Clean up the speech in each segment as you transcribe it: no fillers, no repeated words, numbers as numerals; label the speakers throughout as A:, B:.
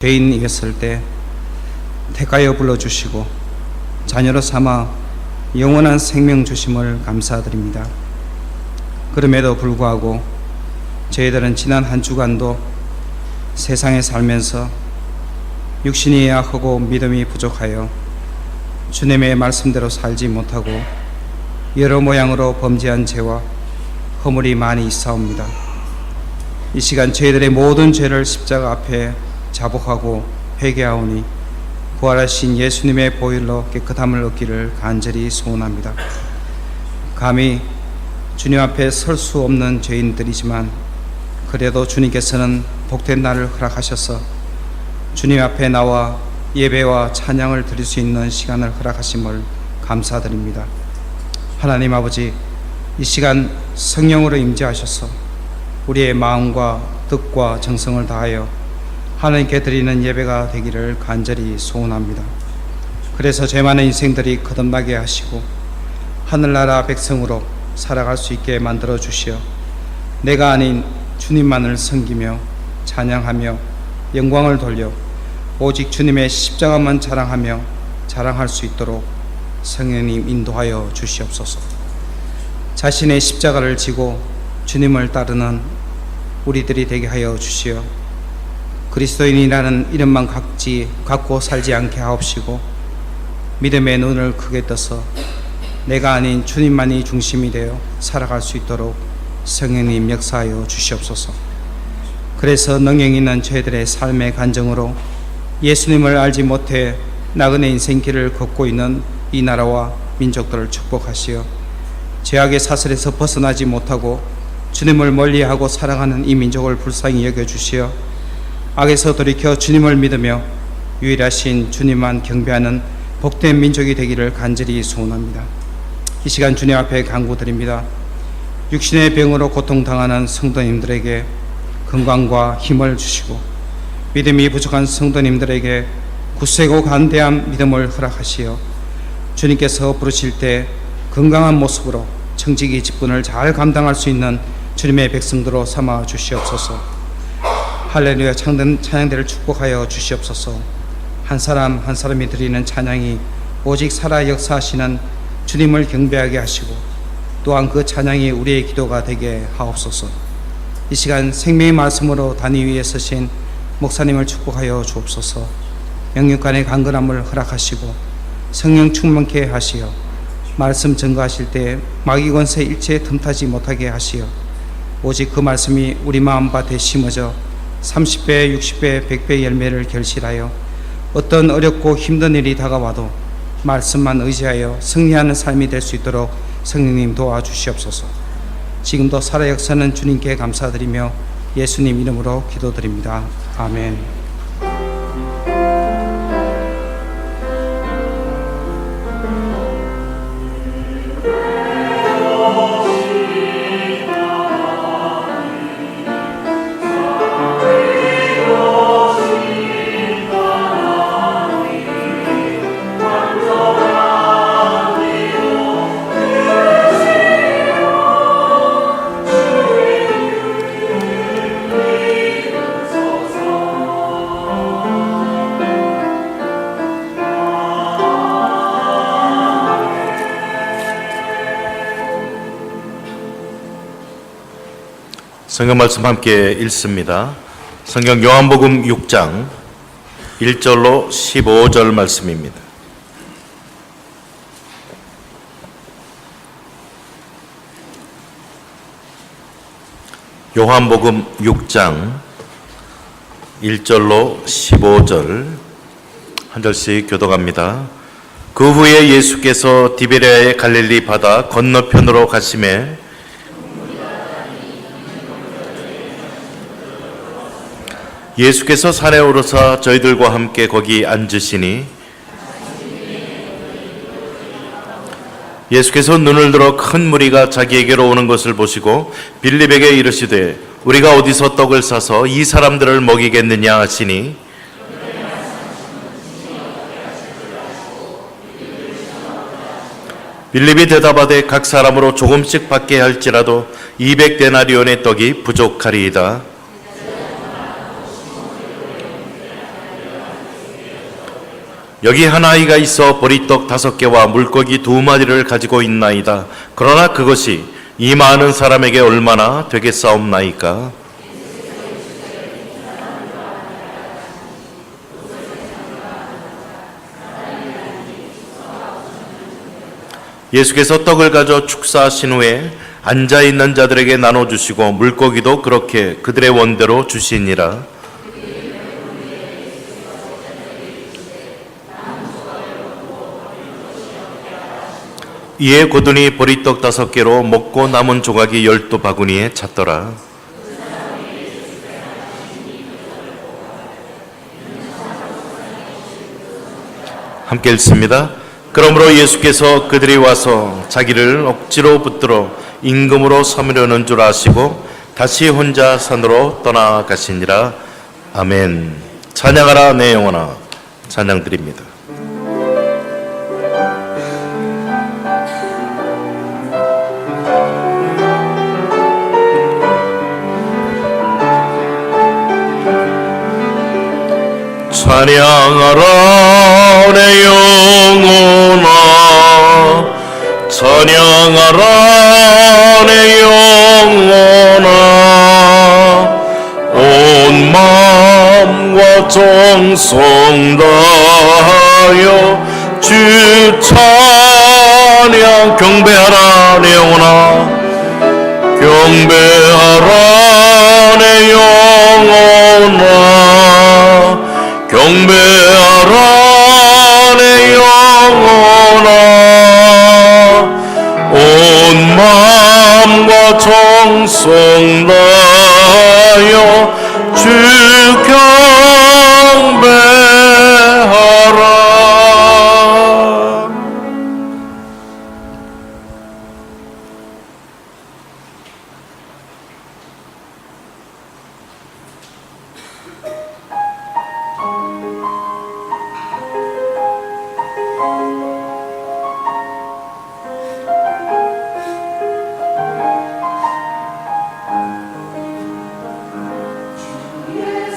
A: 죄인이었을 때 택하여 불러주시고 자녀로 삼아 영원한 생명 주심을 감사드립니다. 그럼에도 불구하고 저희들은 지난 한 주간도 세상에 살면서 육신이 약하고 믿음이 부족하여 주님의 말씀대로 살지 못하고 여러 모양으로 범죄한 죄와 허물이 많이 있사옵니다. 이 시간 저희들의 모든 죄를 십자가 앞에 자복하고 회개하오니 부활하신 예수님의 보혈로 깨끗함을 얻기를 간절히 소원합니다. 감히 주님 앞에 설 수 없는 죄인들이지만 그래도 주님께서는 복된 날을 허락하셔서 주님 앞에 나와 예배와 찬양을 드릴 수 있는 시간을 허락하심을 감사드립니다. 하나님 아버지, 이 시간 성령으로 임재하셔서 우리의 마음과 뜻과 정성을 다하여 하나님께 드리는 예배가 되기를 간절히 소원합니다. 그래서 죄 많은 인생들이 거듭나게 하시고 하늘나라 백성으로 살아갈 수 있게 만들어 주시어 내가 아닌 주님만을 섬기며 찬양하며 영광을 돌려 오직 주님의 십자가만 자랑하며 자랑할 수 있도록 성령님 인도하여 주시옵소서. 자신의 십자가를 지고 주님을 따르는 우리들이 되게 하여 주시어 그리스도인이라는 이름만 갖고 살지 않게 하옵시고 믿음의 눈을 크게 떠서 내가 아닌 주님만이 중심이 되어 살아갈 수 있도록 성령님 역사하여 주시옵소서. 그래서 능력 있는 저희들의 삶의 간증으로 예수님을 알지 못해 나그네 인생길을 걷고 있는 이 나라와 민족들을 축복하시어 죄악의 사슬에서 벗어나지 못하고 주님을 멀리하고 사랑하는 이 민족을 불쌍히 여겨주시어 악에서 돌이켜 주님을 믿으며 유일하신 주님만 경배하는 복된 민족이 되기를 간절히 소원합니다. 이 시간 주님 앞에 간구드립니다. 육신의 병으로 고통당하는 성도님들에게 건강과 힘을 주시고 믿음이 부족한 성도님들에게 굳세고 간대한 믿음을 허락하시어 주님께서 부르실 때 건강한 모습으로 청지기 직분을 잘 감당할 수 있는 주님의 백성들로 삼아 주시옵소서. 할렐루야 찬양대를 축복하여 주시옵소서. 한 사람 한 사람이 드리는 찬양이 오직 살아 역사하시는 주님을 경배하게 하시고 또한 그 찬양이 우리의 기도가 되게 하옵소서. 이 시간 생명의 말씀으로 단위 위에 서신 목사님을 축복하여 주옵소서. 영육간의 강건함을 허락하시고 성령 충만케 하시어 말씀 증거하실 때 마귀 권세 일체에 틈타지 못하게 하시어 오직 그 말씀이 우리 마음밭에 심어져 30배, 60배, 100배 열매를 결실하여 어떤 어렵고 힘든 일이 다가와도 말씀만 의지하여 승리하는 삶이 될 수 있도록 성령님 도와주시옵소서. 지금도 살아 역사는 주님께 감사드리며 예수님 이름으로 기도드립니다. 아멘.
B: 성경 말씀 함께 읽습니다. 성경 요한복음 6장 1절로 15절 말씀입니다. 요한복음 6장 1절로 15절 한 절씩 교독합니다. 그 후에 예수께서 디베랴의 갈릴리 바다 건너편으로 가시매 예수께서 산에 오르사 저희들과 함께 거기 앉으시니 예수께서 눈을 들어 큰 무리가 자기에게로 오는 것을 보시고 빌립에게 이르시되 우리가 어디서 떡을 사서 이 사람들을 먹이겠느냐 하시니 빌립이 대답하되 각 사람으로 조금씩 받게 할지라도 200데나리온의 떡이 부족하리이다. 여기 한 아이가 있어 보리떡 5개와 물고기 2마리를 가지고 있나이다. 그러나 그것이 이 많은 사람에게 얼마나 되겠사옵나이까? 예수께서 떡을 가져 축사하신 후에 앉아있는 자들에게 나눠주시고 물고기도 그렇게 그들의 원대로 주시니라. 이에 고든이 보리떡 5개로 먹고 남은 조각이 12바구니에 찼더라. 함께 읽습니다. 그러므로 예수께서 그들이 와서 자기를 억지로 붙들어 임금으로 삼으려는 줄 아시고 다시 혼자 산으로 떠나가시니라. 아멘. 찬양하라 내 영혼아. 찬양드립니다. 찬양하라 내 영혼아. 찬양하라 내 영혼아. 온 마음과 정성 다하여 주 찬양 경배하라 내 영혼아. 경배하라 내 영혼아. 경배하라 내 영혼아. 온 마음과 정성 다하여 주 경배하라.
C: 예수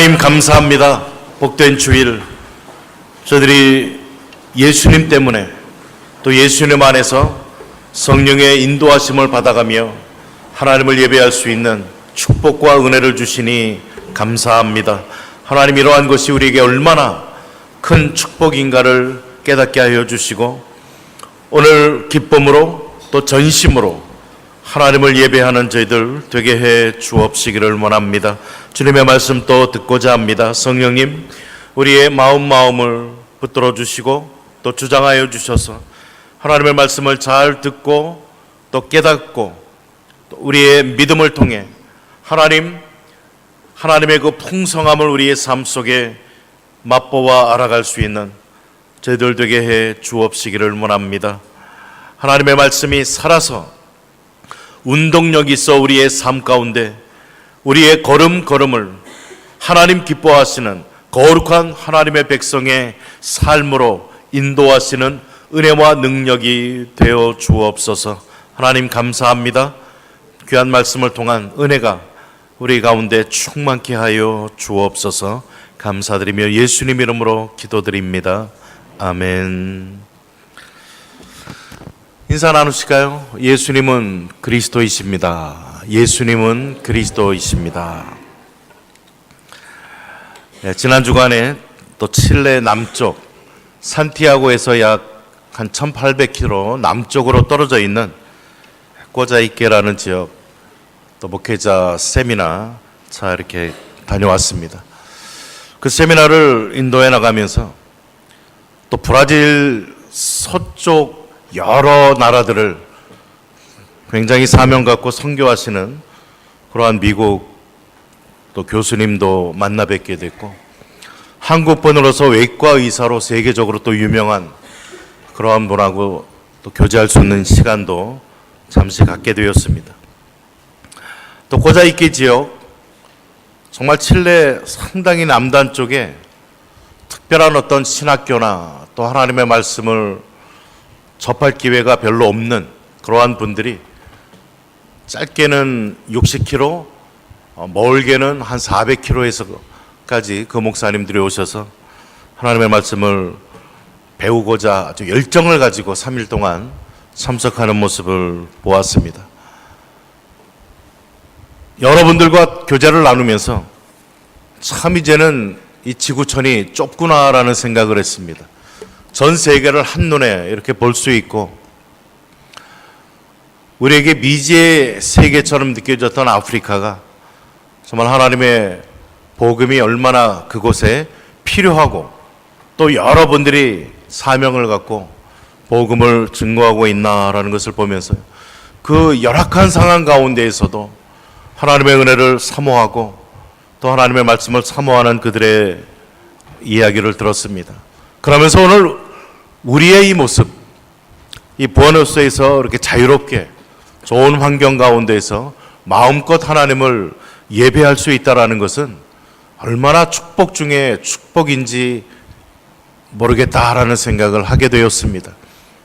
B: 하나님 감사합니다. 복된 주일, 저들이 예수님 때문에 또 예수님 안에서 성령의 인도하심을 받아가며 하나님을 예배할 수 있는 축복과 은혜를 주시니 감사합니다. 하나님, 이러한 것이 우리에게 얼마나 큰 축복인가를 깨닫게 하여 주시고 오늘 기쁨으로 또 전심으로 하나님을 예배하는 저희들 되게 해 주옵시기를 원합니다. 주님의 말씀 또 듣고자 합니다. 성령님, 우리의 마음을 붙들어 주시고 또 주장하여 주셔서 하나님의 말씀을 잘 듣고 또 깨닫고 또 우리의 믿음을 통해 하나님의 그 풍성함을 우리의 삶 속에 맛보아 알아갈 수 있는 저희들 되게 해 주옵시기를 원합니다. 하나님의 말씀이 살아서 운동력이 있어 우리의 삶 가운데 우리의 걸음걸음을 하나님 기뻐하시는 거룩한 하나님의 백성의 삶으로 인도하시는 은혜와 능력이 되어 주옵소서. 하나님 감사합니다. 귀한 말씀을 통한 은혜가 우리 가운데 충만케 하여 주옵소서. 감사드리며 예수님 이름으로 기도드립니다. 아멘. 인사 나누실까요? 예수님은 그리스도이십니다. 예수님은 그리스도이십니다. 네, 지난 주간에 또 칠레 남쪽 산티아고에서 약 한 1800km 남쪽으로 떨어져 있는 꼬자이케라는 지역 또 목회자 세미나 이렇게 다녀왔습니다. 그 세미나를 인도해 나가면서 또 브라질 서쪽 여러 나라들을 굉장히 사명 갖고 선교하시는 그러한 미국 또 교수님도 만나 뵙게 됐고 한국분으로서 외과 의사로 세계적으로 또 유명한 그러한 분하고 또 교제할 수 있는 시간도 잠시 갖게 되었습니다. 또 꼬자이끼 지역 정말 칠레 상당히 남단 쪽에 특별한 어떤 신학교나 또 하나님의 말씀을 접할 기회가 별로 없는 그러한 분들이 짧게는 60km, 멀게는 한 400km에서까지 그 목사님들이 오셔서 하나님의 말씀을 배우고자 아주 열정을 가지고 3일 동안 참석하는 모습을 보았습니다. 여러분들과 교제를 나누면서 참 이제는 이 지구촌이 좁구나라는 생각을 했습니다. 전 세계를 한눈에 이렇게 볼 수 있고 우리에게 미지의 세계처럼 느껴졌던 아프리카가 정말 하나님의 복음이 얼마나 그곳에 필요하고 또 여러분들이 사명을 갖고 복음을 증거하고 있나라는 것을 보면서 그 열악한 상황 가운데에서도 하나님의 은혜를 사모하고 또 하나님의 말씀을 사모하는 그들의 이야기를 들었습니다. 그러면서 오늘 우리의 이 모습, 이 부에노스에서 이렇게 자유롭게 좋은 환경 가운데에서 마음껏 하나님을 예배할 수 있다는 것은 얼마나 축복 중에 축복인지 모르겠다라는 생각을 하게 되었습니다.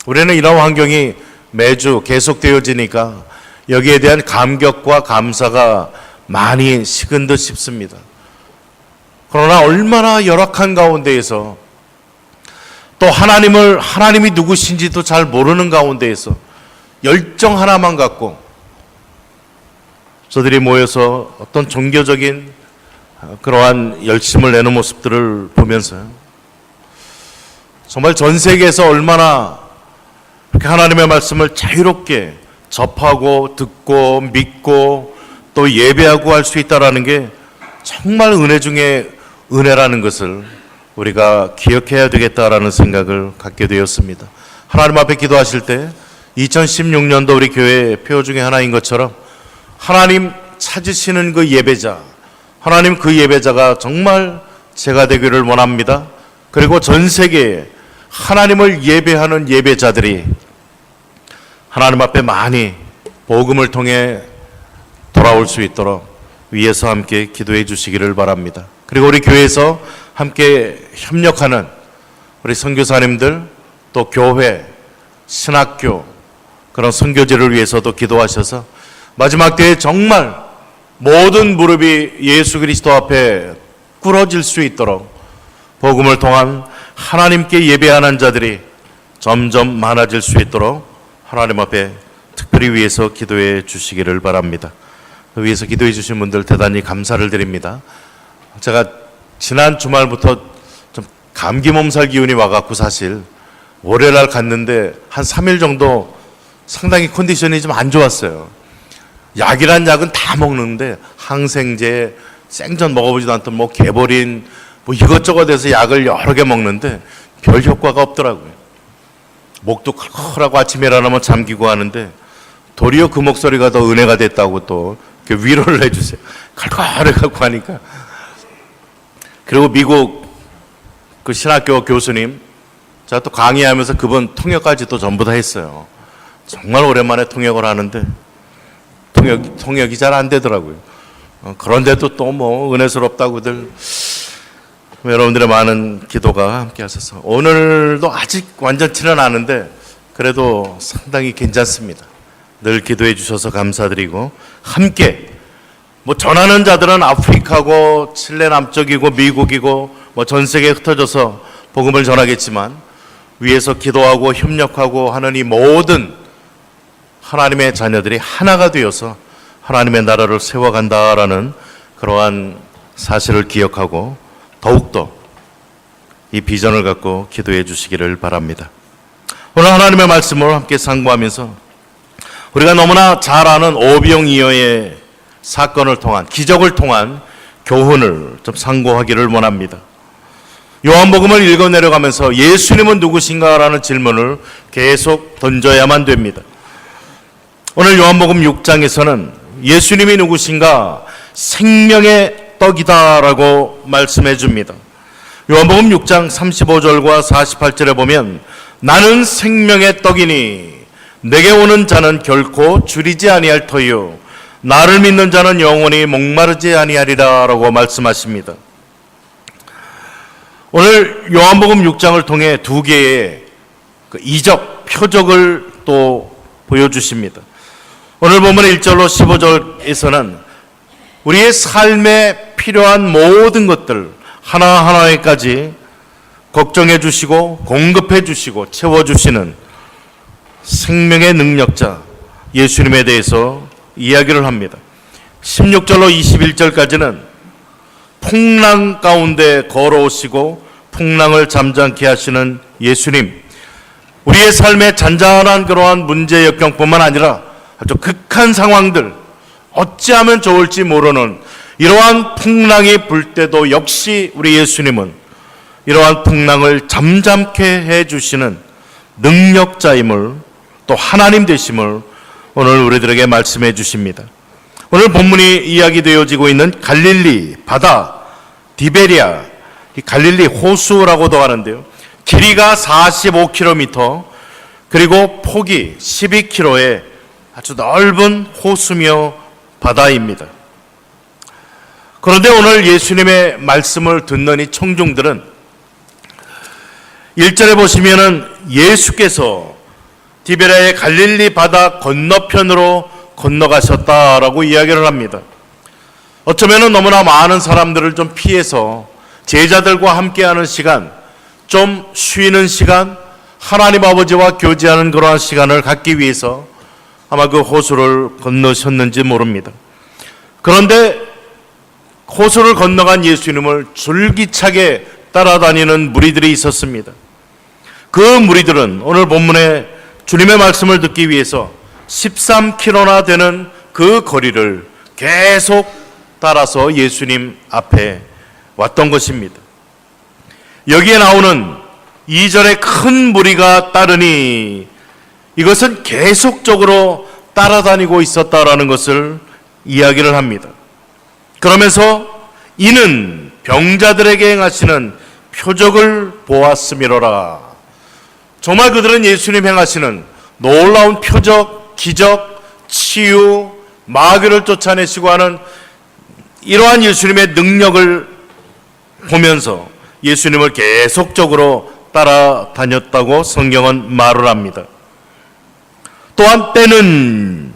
B: 우리는 이런 환경이 매주 계속되어지니까 여기에 대한 감격과 감사가 많이 식은 듯 싶습니다. 그러나 얼마나 열악한 가운데에서 또 하나님이 누구신지도 잘 모르는 가운데에서 열정 하나만 갖고 저들이 모여서 어떤 종교적인 그러한 열심을 내는 모습들을 보면서요. 정말 전 세계에서 얼마나 그렇게 하나님의 말씀을 자유롭게 접하고 듣고 믿고 또 예배하고 할 수 있다라는 게 정말 은혜 중에 은혜라는 것을 우리가 기억해야 되겠다라는 생각을 갖게 되었습니다. 하나님 앞에 기도하실 때 2016년도 우리 교회의 표 중에 하나인 것처럼 하나님 찾으시는 그 예배자, 하나님 그 예배자가 정말 제가 되기를 원합니다. 그리고 전 세계에 하나님을 예배하는 예배자들이 하나님 앞에 많이 복음을 통해 돌아올 수 있도록 위에서 함께 기도해 주시기를 바랍니다. 그리고 우리 교회에서 함께 협력하는 우리 선교사님들 또 교회, 신학교 그런 선교지를 위해서도 기도하셔서 마지막 때에 정말 모든 무릎이 예수 그리스도 앞에 부러질 수 있도록 복음을 통한 하나님께 예배하는 자들이 점점 많아질 수 있도록 하나님 앞에 특별히 위해서 기도해 주시기를 바랍니다. 위해서 기도해 주신 분들 대단히 감사를 드립니다. 제가 지난 주말부터 좀 감기 몸살 기운이 와갖고 사실 월요일날 갔는데 한 3일 정도 상당히 컨디션이 좀 안 좋았어요. 약이란 약은 다 먹는데 항생제, 생전 먹어보지도 않던 뭐 개보린 뭐 이것저것 해서 약을 여러 개 먹는데 별 효과가 없더라고요. 목도 컬컬하고 아침에 일어나면 잠기고 하는데 도리어 그 목소리가 더 은혜가 됐다고 또 이렇게 위로를 해주세요. 컬컬해갖고 하니까. 그리고 미국 그 신학교 교수님, 제가 또 강의하면서 그분 통역까지 또 전부 다 했어요. 정말 오랜만에 통역을 하는데 통역이 잘 안 되더라고요. 그런데도 또 뭐 은혜스럽다고들 여러분들의 많은 기도가 함께 하셔서 오늘도 아직 완전치는 않은데 그래도 상당히 괜찮습니다. 늘 기도해 주셔서 감사드리고 함께 뭐 전하는 자들은 아프리카고 칠레 남쪽이고 미국이고 뭐 전 세계에 흩어져서 복음을 전하겠지만 위에서 기도하고 협력하고 하는 이 모든 하나님의 자녀들이 하나가 되어서 하나님의 나라를 세워간다라는 그러한 사실을 기억하고 더욱더 이 비전을 갖고 기도해 주시기를 바랍니다. 오늘 하나님의 말씀을 함께 상고하면서 우리가 너무나 잘 아는 오병이어의 사건을 통한 기적을 통한 교훈을 좀 상고하기를 원합니다. 요한복음을 읽어 내려가면서 예수님은 누구신가라는 질문을 계속 던져야만 됩니다. 오늘 요한복음 6장에서는 예수님이 누구신가? 생명의 떡이다라고 말씀해 줍니다. 요한복음 6장 35절과 48절에 보면 나는 생명의 떡이니 내게 오는 자는 결코 줄이지 아니할 터이요 나를 믿는 자는 영원히 목마르지 아니하리라 라고 말씀하십니다. 오늘 요한복음 6장을 통해 두 개의 이적, 표적을 또 보여주십니다. 오늘 보면 1절로 15절에서는 우리의 삶에 필요한 모든 것들 하나하나에까지 걱정해 주시고 공급해 주시고 채워 주시는 생명의 능력자 예수님에 대해서 이야기를 합니다. 16절로 21절까지는 풍랑 가운데 걸어오시고 풍랑을 잠잠케 하시는 예수님, 우리의 삶에 잔잔한 그러한 문제 역경뿐만 아니라 아주 극한 상황들, 어찌하면 좋을지 모르는 이러한 풍랑이 불 때도 역시 우리 예수님은 이러한 풍랑을 잠잠케 해주시는 능력자임을, 또 하나님 되심을 오늘 우리들에게 말씀해 주십니다. 오늘 본문이 이야기되어지고 있는 갈릴리 바다, 디베리아, 이 갈릴리 호수라고도 하는데요. 길이가 45km, 그리고 폭이 12km의 아주 넓은 호수며 바다입니다. 그런데 오늘 예수님의 말씀을 듣는 이 청중들은 1절에 보시면은 예수께서 디베레의 갈릴리 바다 건너편으로 건너가셨다라고 이야기를 합니다. 어쩌면은 너무나 많은 사람들을 좀 피해서 제자들과 함께하는 시간, 좀 쉬는 시간, 하나님 아버지와 교제하는 그러한 시간을 갖기 위해서 아마 그 호수를 건너셨는지 모릅니다. 그런데 호수를 건너간 예수님을 줄기차게 따라다니는 무리들이 있었습니다. 그 무리들은 오늘 본문에 주님의 말씀을 듣기 위해서 13km나 되는 그 거리를 계속 따라서 예수님 앞에 왔던 것입니다. 여기에 나오는 2절에 큰 무리가 따르니 이것은 계속적으로 따라다니고 있었다라는 것을 이야기를 합니다. 그러면서 이는 병자들에게 행하시는 표적을 보았음이로라. 정말 그들은 예수님 행하시는 놀라운 표적, 기적, 치유, 마귀를 쫓아내시고 하는 이러한 예수님의 능력을 보면서 예수님을 계속적으로 따라다녔다고 성경은 말을 합니다. 또한 때는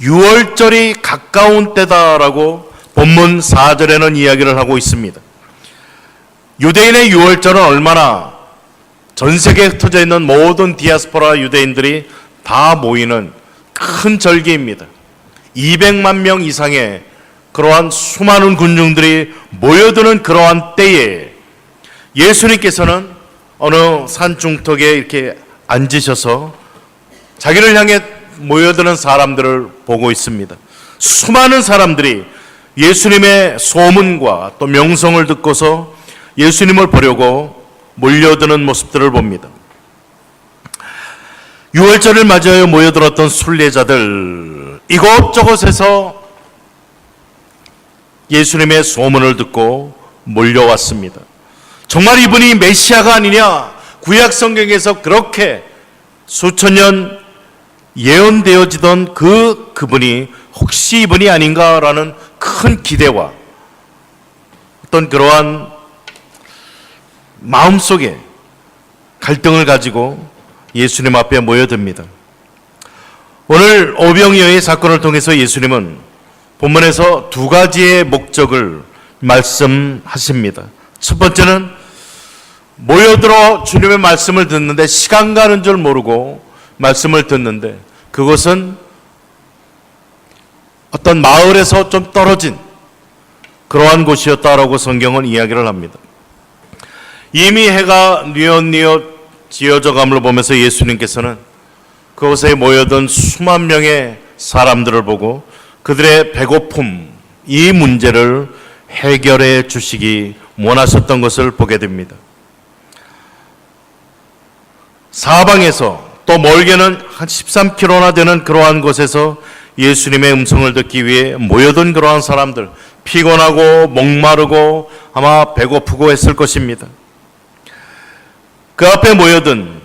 B: 6월절이 가까운 때다라고 본문 4절에는 이야기를 하고 있습니다. 유대인의 유월절은 얼마나 전 세계에 흩어져 있는 모든 디아스포라 유대인들이 다 모이는 큰 절기입니다. 200만 명 이상의 그러한 수많은 군중들이 모여드는 그러한 때에 예수님께서는 어느 산중턱에 이렇게 앉으셔서 자기를 향해 모여드는 사람들을 보고 있습니다. 수많은 사람들이 예수님의 소문과 또 명성을 듣고서 예수님을 보려고 몰려드는 모습들을 봅니다. 유월절을 맞이하여 모여들었던 순례자들, 이곳저곳에서 예수님의 소문을 듣고 몰려왔습니다. 정말 이분이 메시아가 아니냐? 구약 성경에서 그렇게 수천 년 예언되어지던 그분이 혹시 이분이 아닌가라는 큰 기대와 어떤 그러한 마음속에 갈등을 가지고 예수님 앞에 모여듭니다. 오늘 오병이어의 사건을 통해서 예수님은 본문에서 두 가지의 목적을 말씀하십니다. 첫 번째는 모여들어 주님의 말씀을 듣는데 시간 가는 줄 모르고 말씀을 듣는데 그것은 어떤 마을에서 좀 떨어진 그러한 곳이었다라고 성경은 이야기를 합니다. 이미 해가 뉘엿뉘엿 지어져 감을 보면서 예수님께서는 그곳에 모여든 수만 명의 사람들을 보고 그들의 배고픔, 이 문제를 해결해 주시기 원하셨던 것을 보게 됩니다. 사방에서 또 멀게는 한 13km나 되는 그러한 곳에서 예수님의 음성을 듣기 위해 모여든 그러한 사람들, 피곤하고 목마르고 아마 배고프고 했을 것입니다. 그 앞에 모여든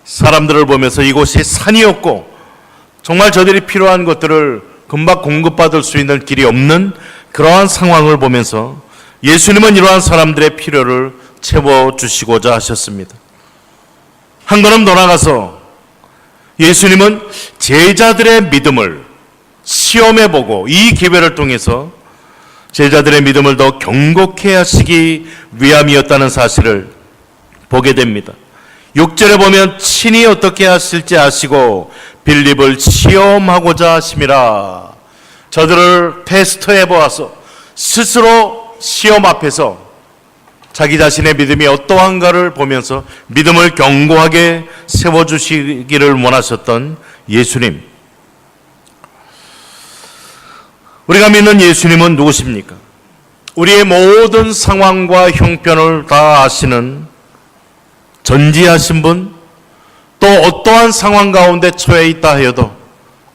B: 사람들을 보면서 이곳이 산이었고 정말 저들이 필요한 것들을 금방 공급받을 수 있는 길이 없는 그러한 상황을 보면서 예수님은 이러한 사람들의 필요를 채워주시고자 하셨습니다. 한 걸음 더 나가서 예수님은 제자들의 믿음을 시험해보고 이 기회를 통해서 제자들의 믿음을 더 경고케 하시기 위함이었다는 사실을 보게 됩니다. 6절에 보면 친히 어떻게 하실지 아시고 빌립을 시험하고자 하심이라. 저들을 테스트해 보아서 스스로 시험 앞에서 자기 자신의 믿음이 어떠한가를 보면서 믿음을 견고하게 세워주시기를 원하셨던 예수님. 우리가 믿는 예수님은 누구십니까? 우리의 모든 상황과 형편을 다 아시는 전지하신 분, 또 어떠한 상황 가운데 처해 있다 하여도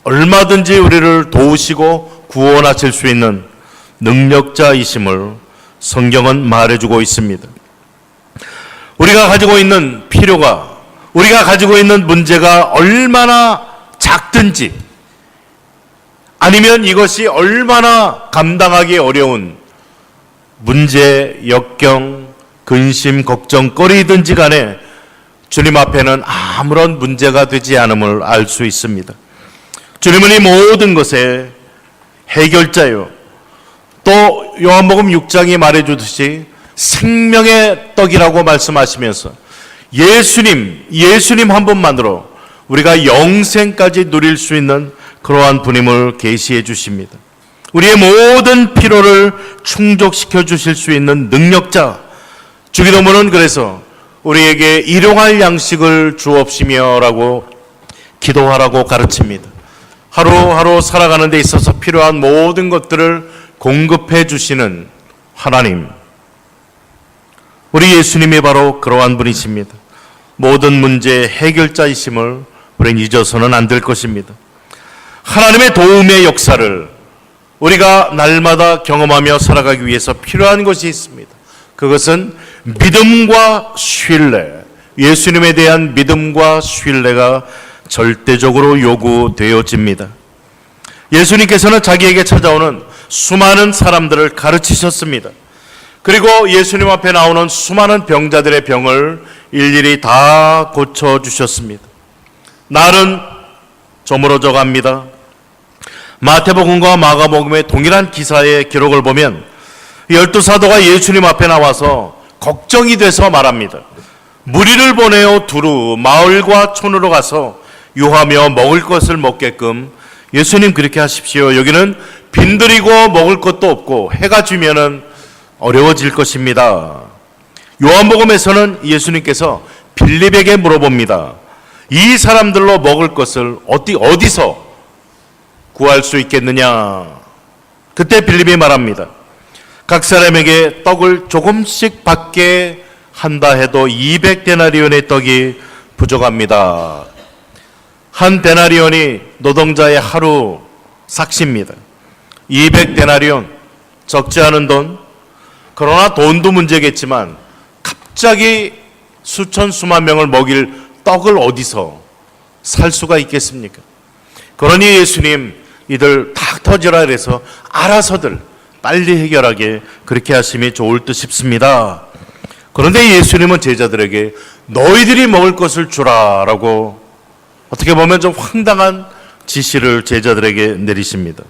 B: 얼마든지 우리를 도우시고 구원하실 수 있는 능력자이심을 성경은 말해주고 있습니다. 우리가 가지고 있는 필요가, 우리가 가지고 있는 문제가 얼마나 작든지 아니면 이것이 얼마나 감당하기 어려운 문제, 역경, 근심, 걱정거리든지 간에 주님 앞에는 아무런 문제가 되지 않음을 알 수 있습니다. 주님은 이 모든 것의 해결자요. 또 요한복음 6장이 말해주듯이 생명의 떡이라고 말씀하시면서 예수님 한 분만으로 우리가 영생까지 누릴 수 있는 그러한 분임을 계시해 주십니다. 우리의 모든 필요를 충족시켜 주실 수 있는 능력자. 주기도문은 그래서 우리에게 일용할 양식을 주옵시며라고 기도하라고 가르칩니다. 하루하루 살아가는 데 있어서 필요한 모든 것들을 공급해 주시는 하나님. 우리 예수님이 바로 그러한 분이십니다. 모든 문제의 해결자이심을 우리는 잊어서는 안 될 것입니다. 하나님의 도움의 역사를 우리가 날마다 경험하며 살아가기 위해서 필요한 것이 있습니다. 그것은 믿음과 신뢰, 예수님에 대한 믿음과 신뢰가 절대적으로 요구되어집니다. 예수님께서는 자기에게 찾아오는 수많은 사람들을 가르치셨습니다. 그리고 예수님 앞에 나오는 수많은 병자들의 병을 일일이 다 고쳐주셨습니다. 날은 저물어져 갑니다. 마태복음과 마가복음의 동일한 기사의 기록을 보면 12 사도가 예수님 앞에 나와서 걱정이 돼서 말합니다. 무리를 보내어 두루 마을과 촌으로 가서 유하며 먹을 것을 먹게끔 예수님 그렇게 하십시오. 여기는 빈들이고 먹을 것도 없고 해가 지면은 어려워질 것입니다. 요한복음에서는 예수님께서 빌립에게 물어봅니다. 이 사람들로 먹을 것을 어디서 구할 수 있겠느냐? 그때 빌립이 말합니다. 각 사람에게 떡을 조금씩 받게 한다 해도 200데나리온의 떡이 부족합니다. 한 데나리온이 노동자의 하루 삭시입니다. 200데나리온, 적지 않은 돈. 그러나 돈도 문제겠지만 갑자기 수천 수만 명을 먹일 떡을 어디서 살 수가 있겠습니까? 그러니 예수님 이들 탁 터지라 그래서 알아서들 빨리 해결하게 그렇게 하심이 좋을 듯 싶습니다. 그런데 예수님은 제자들에게 너희들이 먹을 것을 주라라고 어떻게 보면 좀 황당한 지시를 제자들에게 내리십니다.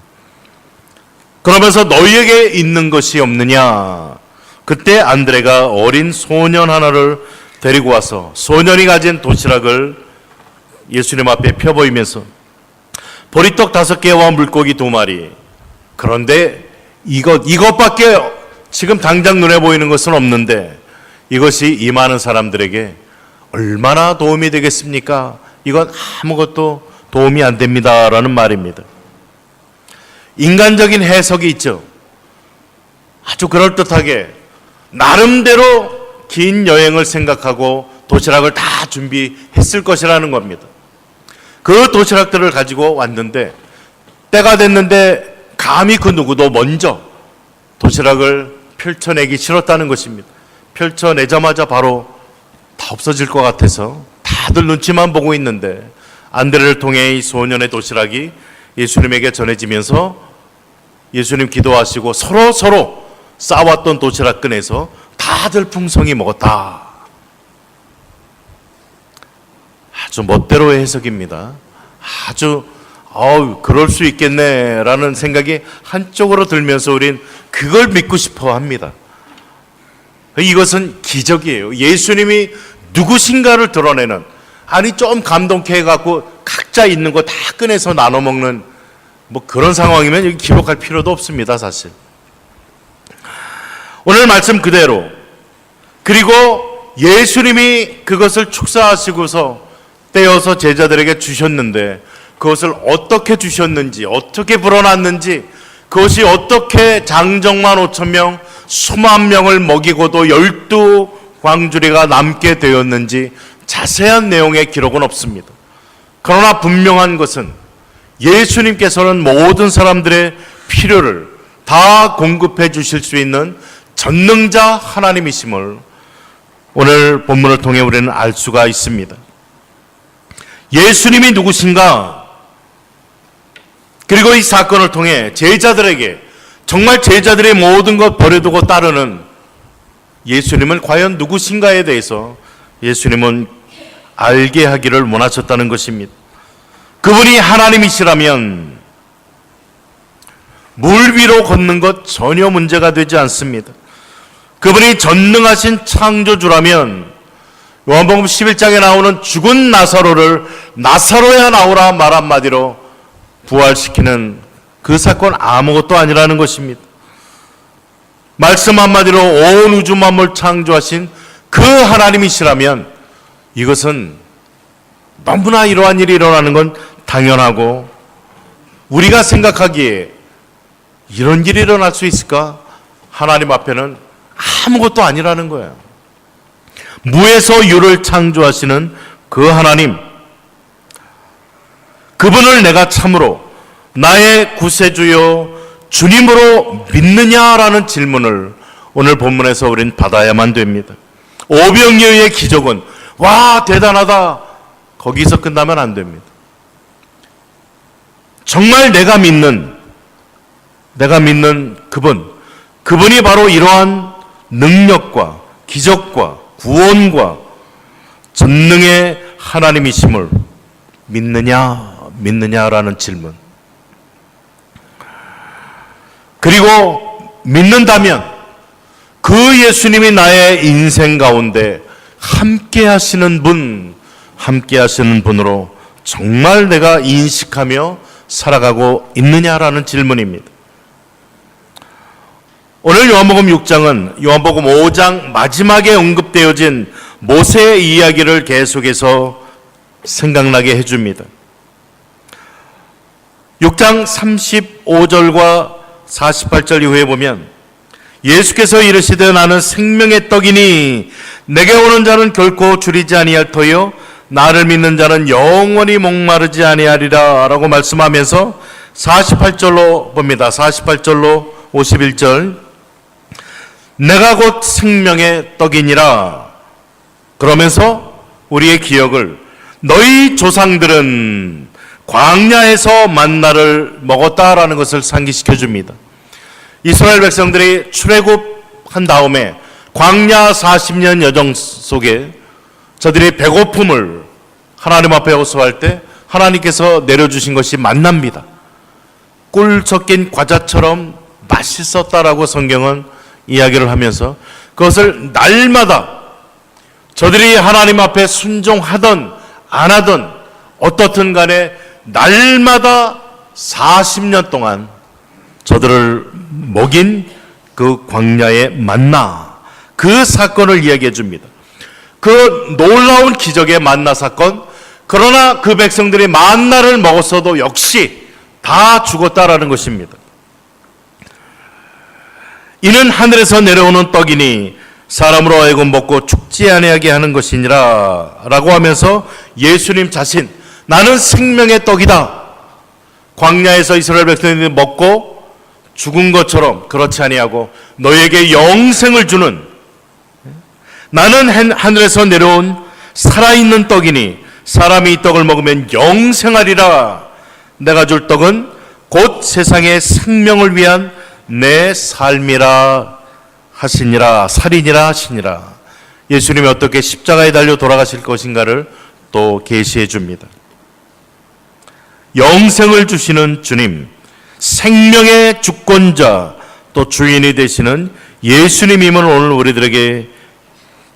B: 그러면서 너희에게 있는 것이 없느냐? 그때 안드레가 어린 소년 하나를 데리고 와서 소년이 가진 도시락을 예수님 앞에 펴보이면서 보리떡 5개와 물고기 2마리. 그런데 이것밖에 지금 당장 눈에 보이는 것은 없는데 이것이 이 많은 사람들에게 얼마나 도움이 되겠습니까? 이건 아무것도 도움이 안 됩니다라는 말입니다. 인간적인 해석이 있죠. 아주 그럴듯하게 나름대로 긴 여행을 생각하고 도시락을 다 준비했을 것이라는 겁니다. 그 도시락들을 가지고 왔는데 때가 됐는데 감히 그 누구도 먼저 도시락을 펼쳐내기 싫었다는 것입니다. 펼쳐내자마자 바로 다 없어질 것 같아서 다들 눈치만 보고 있는데 안드레를 통해 이 소년의 도시락이 예수님에게 전해지면서 예수님 기도하시고 서로 싸왔던 도시락 꺼내서 다들 풍성히 먹었다. 아주 멋대로의 해석입니다. 아주 그럴 수 있겠네라는 생각이 한쪽으로 들면서 우린 그걸 믿고 싶어 합니다. 이것은 기적이에요. 예수님이 누구신가를 드러내는, 아니 좀 감동케 해갖고 각자 있는 거 다 꺼내서 나눠 먹는 뭐 그런 상황이면 여기 기록할 필요도 없습니다, 사실. 오늘 말씀 그대로, 그리고 예수님이 그것을 축사하시고서 떼어서 제자들에게 주셨는데 그것을 어떻게 주셨는지, 어떻게 불어났는지, 그것이 어떻게 장정만 5,000명, 수만 명을 먹이고도 12광주리가 남게 되었는지 자세한 내용의 기록은 없습니다. 그러나 분명한 것은 예수님께서는 모든 사람들의 필요를 다 공급해 주실 수 있는 전능자 하나님이심을 오늘 본문을 통해 우리는 알 수가 있습니다. 예수님이 누구신가? 그리고 이 사건을 통해 제자들에게, 정말 제자들의 모든 것 버려두고 따르는 예수님은 과연 누구신가에 대해서 예수님은 알게 하기를 원하셨다는 것입니다. 그분이 하나님이시라면 물 위로 걷는 것 전혀 문제가 되지 않습니다. 그분이 전능하신 창조주라면 요한복음 11장에 나오는 죽은 나사로를 나사로야 나오라 말 한마디로 부활시키는 그 사건 아무것도 아니라는 것입니다. 말씀 한마디로 온 우주 만물 창조하신 그 하나님이시라면 이것은 너무나 이러한 일이 일어나는 건 당연하고, 우리가 생각하기에 이런 일이 일어날 수 있을까? 하나님 앞에는 아무것도 아니라는 거예요. 무에서 유를 창조하시는 그 하나님, 그분을 내가 참으로 나의 구세주요 주님으로 믿느냐라는 질문을 오늘 본문에서 우린 받아야만 됩니다. 오병이어의 기적은 와 대단하다, 거기서 끝나면 안 됩니다. 정말 내가 믿는 그분이 바로 이러한 능력과 기적과 구원과 전능의 하나님이심을 믿느냐라는 질문. 그리고 믿는다면 그 예수님이 나의 인생 가운데 함께 하시는 분으로 정말 내가 인식하며 살아가고 있느냐라는 질문입니다. 오늘 요한복음 6장은 요한복음 5장 마지막에 언급되어진 모세의 이야기를 계속해서 생각나게 해줍니다. 6장 35절과 48절 이후에 보면 예수께서 이르시되 나는 생명의 떡이니 내게 오는 자는 결코 줄이지 아니할 터요 나를 믿는 자는 영원히 목마르지 아니하리라 라고 말씀하면서 48절로 봅니다. 48절로 51절 내가 곧 생명의 떡이니라 그러면서 우리의 기억을 너희 조상들은 광야에서 만나를 먹었다라는 것을 상기시켜 줍니다. 이스라엘 백성들이 출애굽한 다음에 광야 40년 여정 속에 저들이 배고픔을 하나님 앞에 호소할 때 하나님께서 내려주신 것이 만나입니다. 꿀 섞인 과자처럼 맛있었다라고 성경은 이야기를 하면서 그것을 날마다 저들이 하나님 앞에 순종하던 안 하던 어떻든 간에 날마다 40년 동안 저들을 먹인 그 광야의 만나 그 사건을 이야기해 줍니다. 그 놀라운 기적의 만나 사건, 그러나 그 백성들이 만나를 먹었어도 역시 다 죽었다라는 것입니다. 이는 하늘에서 내려오는 떡이니 사람으로 하여금 먹고 죽지 아니하게 하는 것이니라 라고 하면서 예수님 자신 나는 생명의 떡이다. 광야에서 이스라엘 백성들이 먹고 죽은 것처럼 그렇지 아니하고 너에게 영생을 주는 나는 하늘에서 내려온 살아있는 떡이니 사람이 이 떡을 먹으면 영생하리라. 내가 줄 떡은 곧 세상의 생명을 위한 내 삶이라 하시니라 살이니라 하시니라. 예수님이 어떻게 십자가에 달려 돌아가실 것인가를 또 계시해 줍니다. 영생을 주시는 주님, 생명의 주권자 또 주인이 되시는 예수님임을 오늘 우리들에게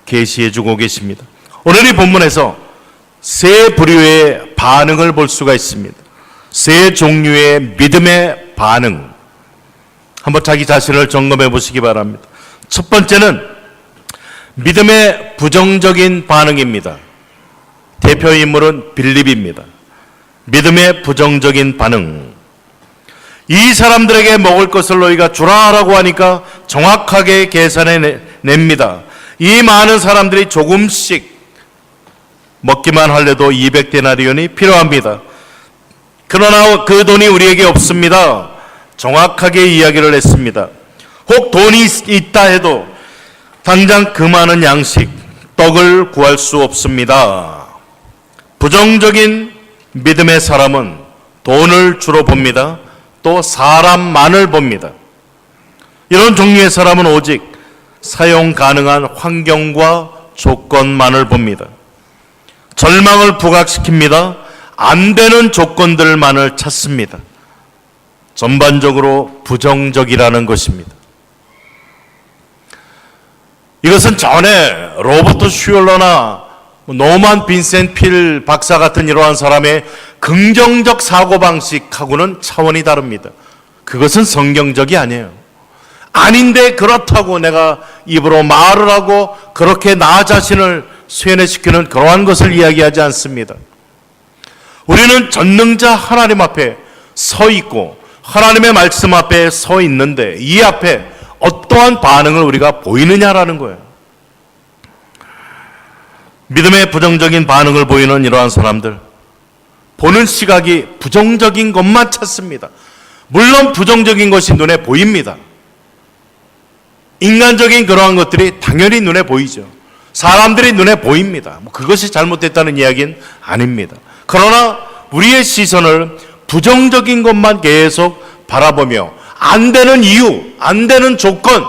B: 계시해 주고 계십니다. 오늘 이 본문에서 세 부류의 반응을 볼 수가 있습니다. 세 종류의 믿음의 반응. 한번 자기 자신을 점검해 보시기 바랍니다. 첫 번째는 믿음의 부정적인 반응입니다. 대표 인물은 빌립입니다. 믿음의 부정적인 반응. 이 사람들에게 먹을 것을 너희가 주라라고 하니까 정확하게 계산해 냅니다. 이 많은 사람들이 조금씩 먹기만 할래도 200데나리온이 필요합니다. 그러나 그 돈이 우리에게 없습니다. 정확하게 이야기를 했습니다. 혹 돈이 있다 해도 당장 그 많은 양식, 떡을 구할 수 없습니다. 부정적인 믿음의 사람은 돈을 주로 봅니다. 또 사람만을 봅니다. 이런 종류의 사람은 오직 사용 가능한 환경과 조건만을 봅니다. 절망을 부각시킵니다. 안 되는 조건들만을 찾습니다. 전반적으로 부정적이라는 것입니다. 이것은 전에 로버트 슈얼러나 노만 빈센트 필 박사 같은 이러한 사람의 긍정적 사고방식하고는 차원이 다릅니다. 그것은 성경적이 아니에요. 아닌데 그렇다고 내가 입으로 말을 하고 그렇게 나 자신을 쇠뇌시키는 그러한 것을 이야기하지 않습니다. 우리는 전능자 하나님 앞에 서 있고 하나님의 말씀 앞에 서 있는데 이 앞에 어떠한 반응을 우리가 보이느냐라는 거예요. 믿음의 부정적인 반응을 보이는 이러한 사람들, 보는 시각이 부정적인 것만 찾습니다. 물론 부정적인 것이 눈에 보입니다. 인간적인 그러한 것들이 당연히 눈에 보이죠. 사람들이 눈에 보입니다. 그것이 잘못됐다는 이야기는 아닙니다. 그러나 우리의 시선을 부정적인 것만 계속 바라보며 안 되는 이유, 안 되는 조건,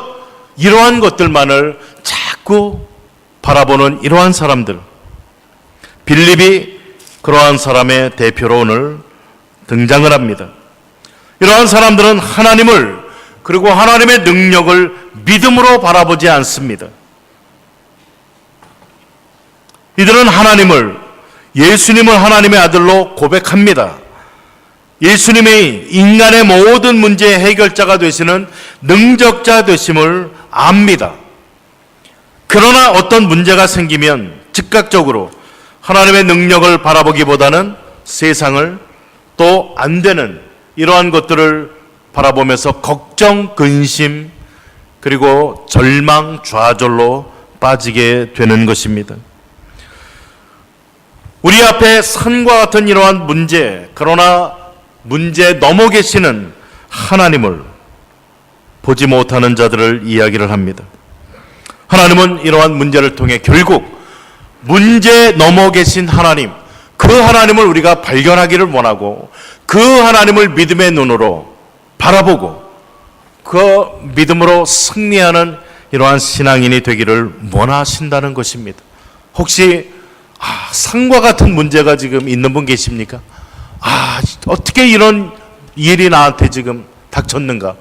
B: 이러한 것들만을 자꾸 바라보는 이러한 사람들, 빌립이 그러한 사람의 대표로 오늘 등장을 합니다. 이러한 사람들은 하나님을 그리고 하나님의 능력을 믿음으로 바라보지 않습니다. 이들은 하나님을, 예수님을 하나님의 아들로 고백합니다. 예수님이 인간의 모든 문제의 해결자가 되시는 능력자 되심을 압니다. 그러나 어떤 문제가 생기면 즉각적으로 하나님의 능력을 바라보기보다는 세상을, 또 안 되는 이러한 것들을 바라보면서 걱정, 근심, 그리고 절망, 좌절로 빠지게 되는 것입니다. 우리 앞에 산과 같은 이러한 문제, 그러나 문제에 넘어 계시는 하나님을 보지 못하는 자들을 이야기를 합니다. 하나님은 이러한 문제를 통해 결국 문제에 넘어 계신 하나님, 그 하나님을 우리가 발견하기를 원하고 그 하나님을 믿음의 눈으로 바라보고 그 믿음으로 승리하는 이러한 신앙인이 되기를 원하신다는 것입니다. 혹시 산과 같은 문제가 지금 있는 분 계십니까? 어떻게 이런 일이 나한테 지금 닥쳤는가?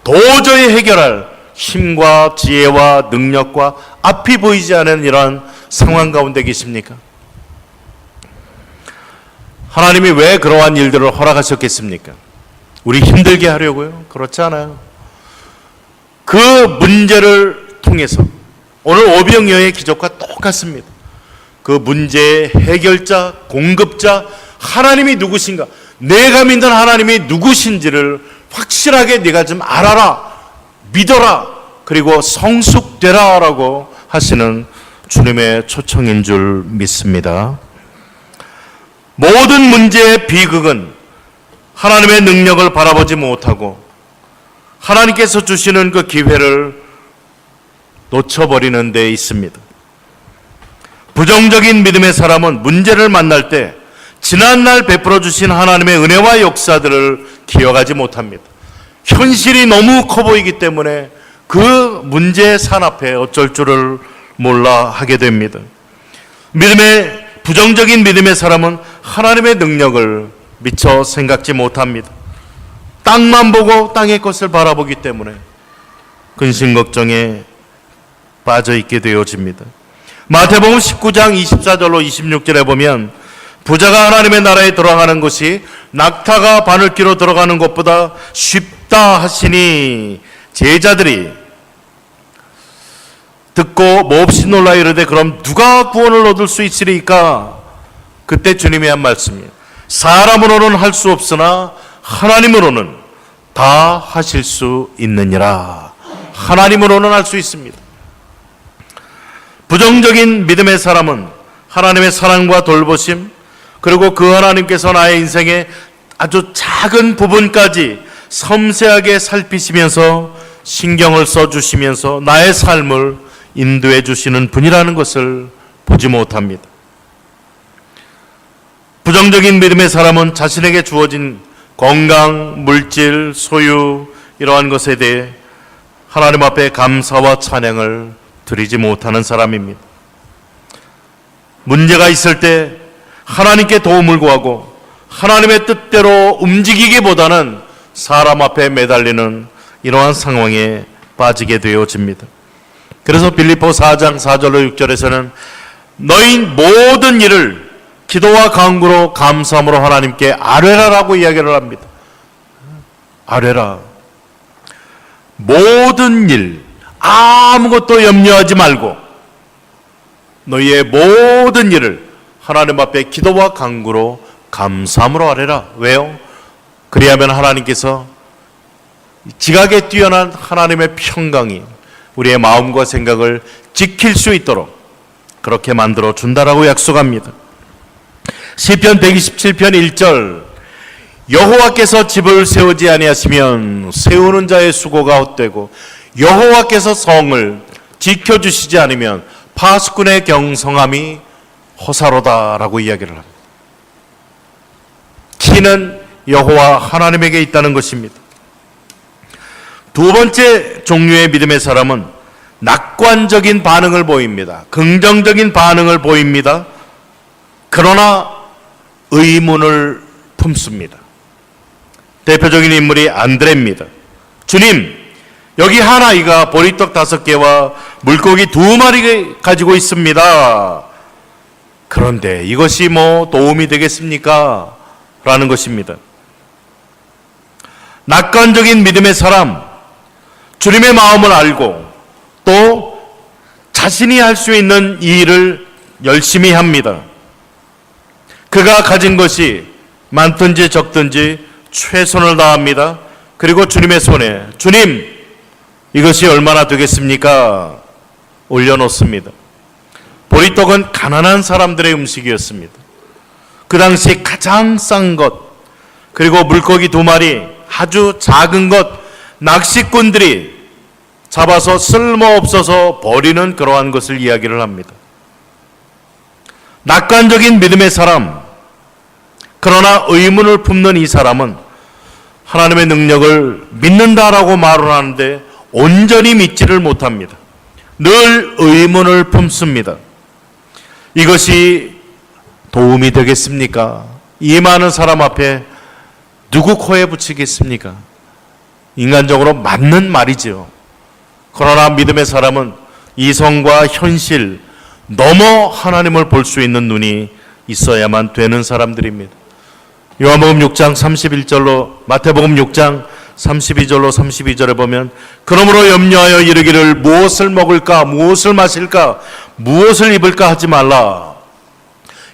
B: 도저히 해결할 힘과 지혜와 능력과 앞이 보이지 않는 이러한 상황 가운데 계십니까? 하나님이 왜 그러한 일들을 허락하셨겠습니까? 우리 힘들게 하려고요? 그렇지 않아요. 그 문제를 통해서 오늘 오병이어의 기적과 똑같습니다. 그 문제의 해결자, 공급자, 하나님이 누구신가? 내가 믿는 하나님이 누구신지를 확실하게 네가 좀 알아라, 믿어라, 그리고 성숙되라 라고 하시는 주님의 초청인 줄 믿습니다. 모든 문제의 비극은 하나님의 능력을 바라보지 못하고 하나님께서 주시는 그 기회를 놓쳐버리는 데 있습니다. 부정적인 믿음의 사람은 문제를 만날 때 지난날 베풀어 주신 하나님의 은혜와 역사들을 기억하지 못합니다. 현실이 너무 커 보이기 때문에 그 문제의 산 앞에 어쩔 줄을 몰라 하게 됩니다. 부정적인 믿음의 사람은 하나님의 능력을 미처 생각지 못합니다. 땅만 보고 땅의 것을 바라보기 때문에 근심 걱정에 빠져 있게 되어집니다. 마태복음 19장 24절로 26절에 보면 부자가 하나님의 나라에 들어가는 것이 낙타가 바늘귀로 들어가는 것보다 쉽다 하시니 제자들이 듣고 몹시 놀라 이르되 그럼 누가 구원을 얻을 수 있으리까? 그때 주님이 한 말씀이에요. 사람으로는 할 수 없으나 하나님으로는 다 하실 수 있느니라. 하나님으로는 할 수 있습니다. 부정적인 믿음의 사람은 하나님의 사랑과 돌보심, 그리고 그 하나님께서 나의 인생의 아주 작은 부분까지 섬세하게 살피시면서 신경을 써주시면서 나의 삶을 인도해 주시는 분이라는 것을 보지 못합니다. 부정적인 믿음의 사람은 자신에게 주어진 건강, 물질, 소유 이러한 것에 대해 하나님 앞에 감사와 찬양을 드리지 못하는 사람입니다. 문제가 있을 때 하나님께 도움을 구하고 하나님의 뜻대로 움직이기보다는 사람 앞에 매달리는 이러한 상황에 빠지게 되어집니다. 그래서 빌립보 4장 4절로 6절에서는 너희 모든 일을 기도와 간구로 감사함으로 하나님께 아뢰라라고 이야기를 합니다. 아뢰라. 모든 일, 아무것도 염려하지 말고 너희의 모든 일을 하나님 앞에 기도와 간구로 감사함으로 아뢰라. 왜요? 그리하면 하나님께서 지각에 뛰어난 하나님의 평강이 우리의 마음과 생각을 지킬 수 있도록 그렇게 만들어 준다라고 약속합니다. 시편 127편 1절 여호와께서 집을 세우지 아니하시면 세우는 자의 수고가 헛되고 여호와께서 성을 지켜주시지 않으면 파수꾼의 경성함이 허사로다라고 이야기를 합니다. 기는 여호와 하나님에게 있다는 것입니다. 두 번째 종류의 믿음의 사람은 낙관적인 반응을 보입니다. 긍정적인 반응을 보입니다. 그러나 의문을 품습니다. 대표적인 인물이 안드레입니다. 주님, 여기 한 아이가 보리떡 5개와 물고기 2마리 가지고 있습니다. 그런데 이것이 뭐 도움이 되겠습니까? 라는 것입니다. 낙관적인 믿음의 사람, 주님의 마음을 알고 또 자신이 할 수 있는 이 일을 열심히 합니다. 그가 가진 것이 많든지 적든지 최선을 다합니다. 그리고 주님의 손에, 주님, 이것이 얼마나 되겠습니까? 올려놓습니다. 보리떡은 가난한 사람들의 음식이었습니다. 그 당시 가장 싼 것, 그리고 물고기 2마리, 아주 작은 것, 낚시꾼들이 잡아서 쓸모없어서 버리는 그러한 것을 이야기를 합니다. 낙관적인 믿음의 사람, 그러나 의문을 품는 이 사람은 하나님의 능력을 믿는다라고 말을 하는데 온전히 믿지를 못합니다. 늘 의문을 품습니다. 이것이 도움이 되겠습니까? 이 많은 사람 앞에 누구 코에 붙이겠습니까? 인간적으로 맞는 말이지요. 그러나 믿음의 사람은 이성과 현실 넘어 하나님을 볼 수 있는 눈이 있어야만 되는 사람들입니다. 요한복음 6장 31절로 마태복음 6장 32절로 32절에 보면 그러므로 염려하여 이르기를 무엇을 먹을까 무엇을 마실까 무엇을 입을까 하지 말라.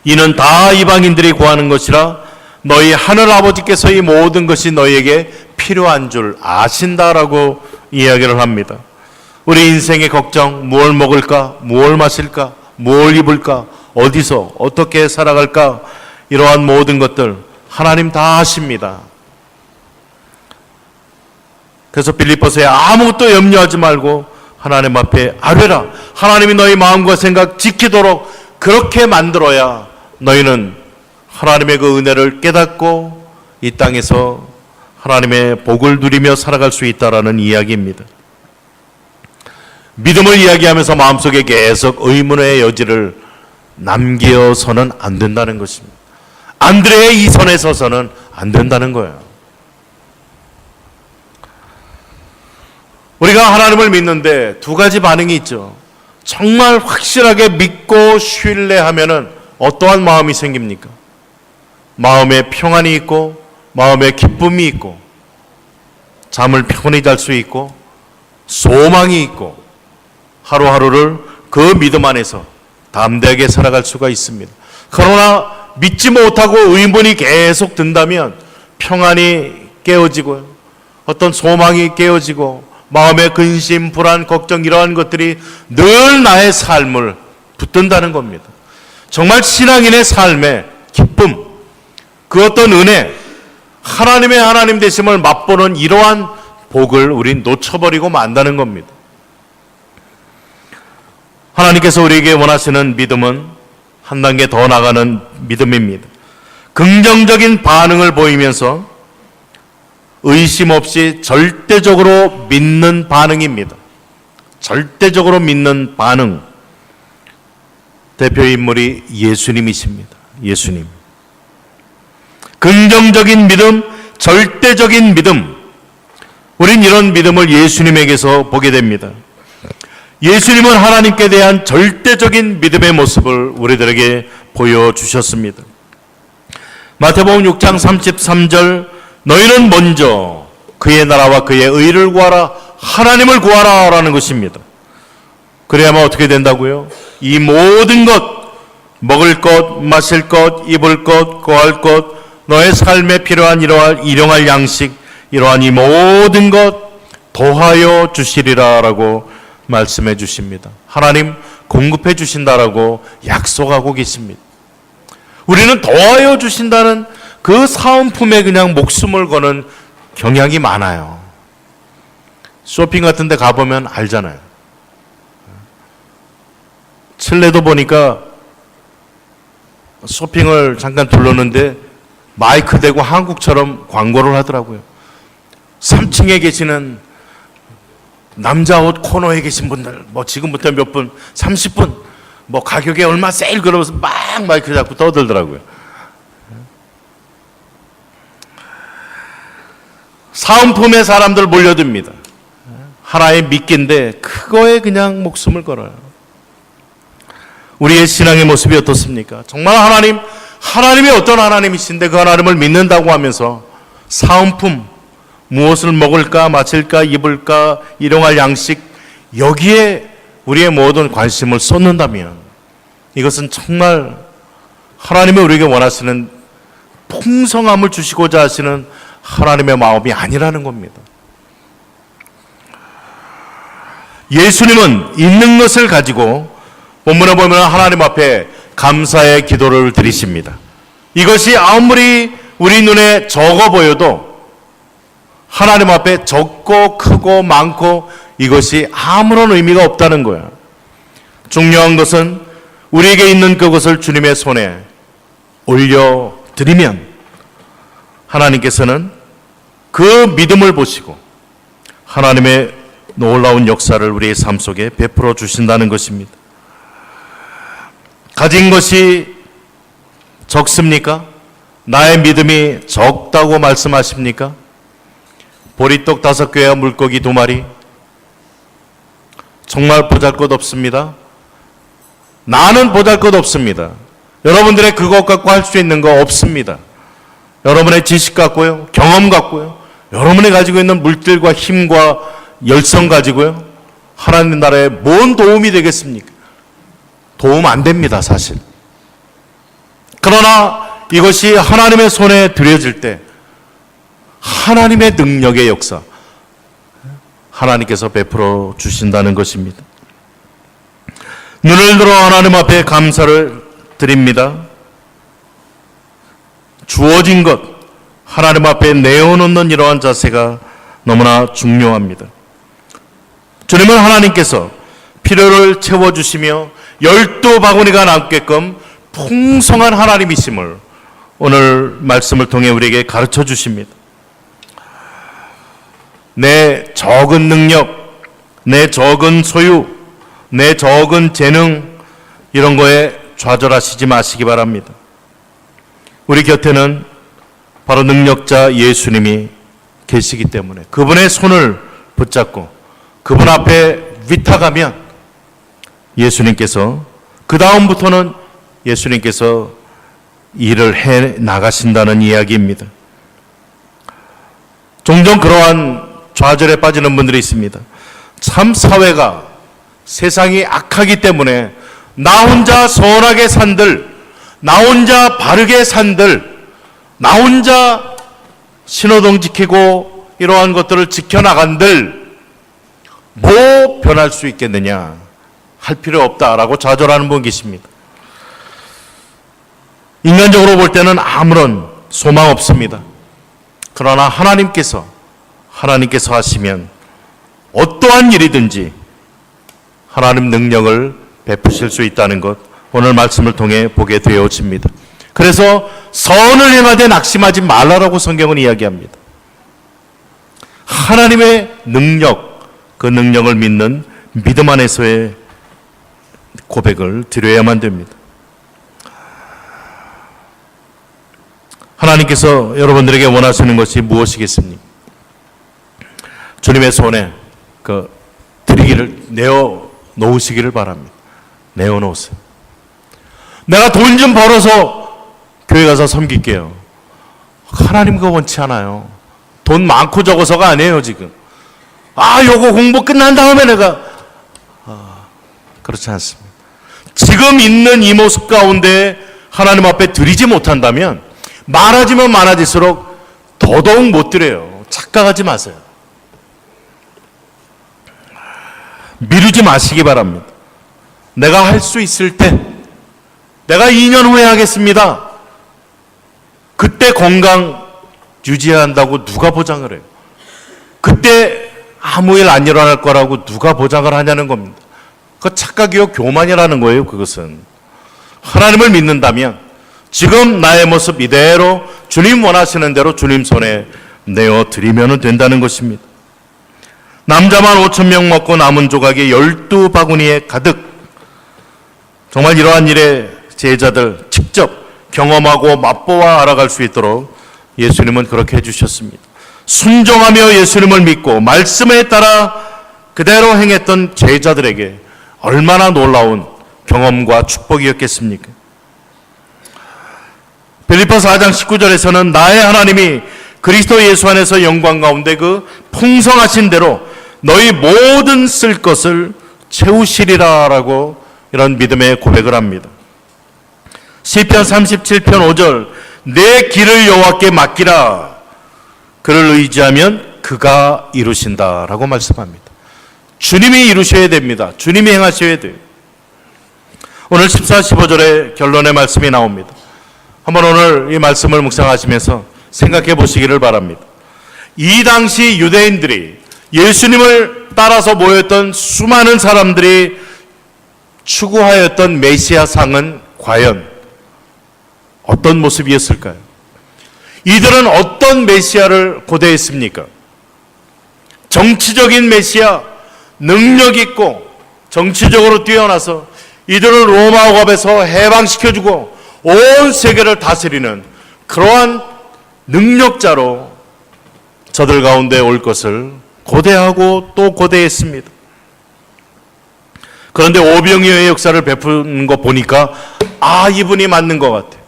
B: 이는 다 이방인들이 구하는 것이라 너희 하늘 아버지께서 이 모든 것이 너희에게 필요한 줄 아신다라고 이야기를 합니다. 우리 인생의 걱정, 무엇을 먹을까, 무엇을 마실까, 무엇을 입을까, 어디서 어떻게 살아갈까, 이러한 모든 것들 하나님 다 아십니다. 그래서 빌립보서에 아무것도 염려하지 말고 하나님 앞에 아뢰라. 하나님이 너희 마음과 생각 지키도록 그렇게 만들어야 너희는 하나님의 그 은혜를 깨닫고 이 땅에서 하나님의 복을 누리며 살아갈 수 있다라는 이야기입니다. 믿음을 이야기하면서 마음속에 계속 의문의 여지를 남겨서는 안 된다는 것입니다. 안드레의 이 선에 서서는 안 된다는 거예요. 우리가 하나님을 믿는데 2가지 반응이 있죠. 정말 확실하게 믿고 신뢰하면은 어떠한 마음이 생깁니까? 마음에 평안이 있고 마음에 기쁨이 있고 잠을 편히 잘 수 있고 소망이 있고 하루하루를 그 믿음 안에서 담대하게 살아갈 수가 있습니다. 그러나 믿지 못하고 의문이 계속 든다면 평안이 깨어지고 어떤 소망이 깨어지고 마음의 근심, 불안, 걱정 이러한 것들이 늘 나의 삶을 붙든다는 겁니다. 정말 신앙인의 삶의 기쁨, 그 어떤 은혜, 하나님의 하나님 되심을 맛보는 이러한 복을 우린 놓쳐버리고 만다는 겁니다. 하나님께서 우리에게 원하시는 믿음은 한 단계 더 나가는 믿음입니다. 긍정적인 반응을 보이면서 의심 없이 절대적으로 믿는 반응입니다. 절대적으로 믿는 반응. 대표 인물이 예수님이십니다. 예수님. 긍정적인 믿음, 절대적인 믿음. 우린 이런 믿음을 예수님에게서 보게 됩니다. 예수님은 하나님께 대한 절대적인 믿음의 모습을 우리들에게 보여주셨습니다. 마태복음 6장 33절 너희는 먼저 그의 나라와 그의 의를 구하라 하나님을 구하라 라는 것입니다. 그래야만 어떻게 된다고요? 이 모든 것, 먹을 것, 마실 것, 입을 것, 거할 것, 너의 삶에 필요한 일용할 양식, 이러한 이 모든 것 더하여 주시리라 라고 말씀해 주십니다. 하나님 공급해 주신다라고 약속하고 계십니다. 우리는 더하여 주신다는 그 사은품에 그냥 목숨을 거는 경향이 많아요. 쇼핑 같은 데 가보면 알잖아요. 칠레도 보니까 쇼핑을 잠깐 둘렀는데 마이크 대고 한국처럼 광고를 하더라고요. 3층에 계시는 남자 옷 코너에 계신 분들, 뭐 지금부터 몇 분, 30분, 뭐 가격에 얼마 세일 그러면서 막 마이크 잡고 떠들더라고요. 사은품에 사람들 몰려듭니다. 하나의 미끼인데 그거에 그냥 목숨을 걸어요. 우리의 신앙의 모습이 어떻습니까? 정말 하나님이 어떤 하나님이신데 그 하나님을 믿는다고 하면서 사은품, 무엇을 먹을까, 마실까, 입을까, 일용할 양식, 여기에 우리의 모든 관심을 쏟는다면 이것은 정말 하나님이 우리에게 원하시는 풍성함을 주시고자 하시는 하나님의 마음이 아니라는 겁니다. 예수님은 있는 것을 가지고 본문에 보면 하나님 앞에 감사의 기도를 드리십니다. 이것이 아무리 우리 눈에 적어 보여도 하나님 앞에 적고 크고 많고 이것이 아무런 의미가 없다는 거야. 중요한 것은 우리에게 있는 그것을 주님의 손에 올려드리면 하나님께서는 그 믿음을 보시고 하나님의 놀라운 역사를 우리의 삶 속에 베풀어 주신다는 것입니다. 가진 것이 적습니까? 나의 믿음이 적다고 말씀하십니까? 보리떡 5개와 물고기 2마리, 정말 보잘것없습니다. 나는 보잘것없습니다. 여러분들의 그것 갖고 할 수 있는 거 없습니다. 여러분의 지식 갖고요, 경험 갖고요, 여러분이 가지고 있는 물질과 힘과 열성 가지고요, 하나님 나라에 뭔 도움이 되겠습니까? 도움 안 됩니다, 사실. 그러나 이것이 하나님의 손에 들여질 때 하나님의 능력의 역사, 하나님께서 베풀어 주신다는 것입니다. 눈을 들어 하나님 앞에 감사를 드립니다. 주어진 것, 하나님 앞에 내어놓는 이러한 자세가 너무나 중요합니다. 주님은 하나님께서 필요를 채워주시며 12바구니가 남게끔 풍성한 하나님이심을 오늘 말씀을 통해 우리에게 가르쳐 주십니다. 내 적은 능력, 내 적은 소유, 내 적은 재능, 이런 거에 좌절하시지 마시기 바랍니다. 우리 곁에는 바로 능력자 예수님이 계시기 때문에 그분의 손을 붙잡고 그분 앞에 위탁하면 예수님께서, 그 다음부터는 예수님께서 일을 해 나가신다는 이야기입니다. 종종 그러한 좌절에 빠지는 분들이 있습니다. 참 사회가, 세상이 악하기 때문에 나 혼자 선하게 산들, 나 혼자 바르게 산들, 나 혼자 신호등 지키고 이러한 것들을 지켜나간들 뭐 변할 수 있겠느냐, 할 필요 없다라고 좌절하는 분 계십니다. 인간적으로 볼 때는 아무런 소망 없습니다. 그러나 하나님께서 하시면 어떠한 일이든지 하나님 능력을 베푸실 수 있다는 것, 오늘 말씀을 통해 보게 되어집니다. 그래서 선을 행하되 낙심하지 말라라고 성경은 이야기합니다. 하나님의 능력, 그 능력을 믿는 믿음 안에서의 고백을 드려야만 됩니다. 하나님께서 여러분들에게 원하시는 것이 무엇이겠습니까? 주님의 손에 그 드리기를 내어 놓으시기를 바랍니다. 내어 놓으세요. 내가 돈 좀 벌어서 교회 가서 섬길게요. 하나님 그거 원치 않아요. 돈 많고 적어서가 아니에요, 지금. 요거 공부 끝난 다음에 내가 그렇지 않습니다. 지금 있는 이 모습 가운데 하나님 앞에 드리지 못한다면 많아지면 많아질수록 더더욱 못 드려요. 착각하지 마세요. 미루지 마시기 바랍니다. 내가 할 수 있을 때, 내가 2년 후에 하겠습니다. 그때 건강 유지해야 한다고 누가 보장을 해요? 그때 아무 일 안 일어날 거라고 누가 보장을 하냐는 겁니다. 그 착각이요, 교만이라는 거예요. 그것은 하나님을 믿는다면 지금 나의 모습 이대로 주님 원하시는 대로 주님 손에 내어드리면 된다는 것입니다. 남자만 5,000명 먹고 남은 조각이 12바구니에 가득, 정말 이러한 일에 제자들 직접 경험하고 맛보아 알아갈 수 있도록 예수님은 그렇게 해주셨습니다. 순종하며 예수님을 믿고 말씀에 따라 그대로 행했던 제자들에게 얼마나 놀라운 경험과 축복이었겠습니까? 빌립보서 4장 19절에서는 나의 하나님이 그리스도 예수 안에서 영광 가운데 그 풍성하신 대로 너희 모든 쓸 것을 채우시리라 라고 이런 믿음의 고백을 합니다. 시편 37편 5절 내 길을 여호와께 맡기라 그를 의지하면 그가 이루신다 라고 말씀합니다. 주님이 이루셔야 됩니다. 주님이 행하셔야 돼요. 오늘 14, 15절에 결론의 말씀이 나옵니다. 한번 오늘 이 말씀을 묵상하시면서 생각해 보시기를 바랍니다. 이 당시 유대인들이 예수님을 따라서 모였던 수많은 사람들이 추구하였던 메시아 상은 과연 어떤 모습이었을까요? 이들은 어떤 메시아를 고대했습니까? 정치적인 메시아, 능력 있고 정치적으로 뛰어나서 이들을 로마 억압에서 해방시켜주고 온 세계를 다스리는 그러한 능력자로 저들 가운데 올 것을 고대하고 또 고대했습니다. 그런데 오병이어의 역사를 베푸는 거 보니까 이분이 맞는 것 같아요.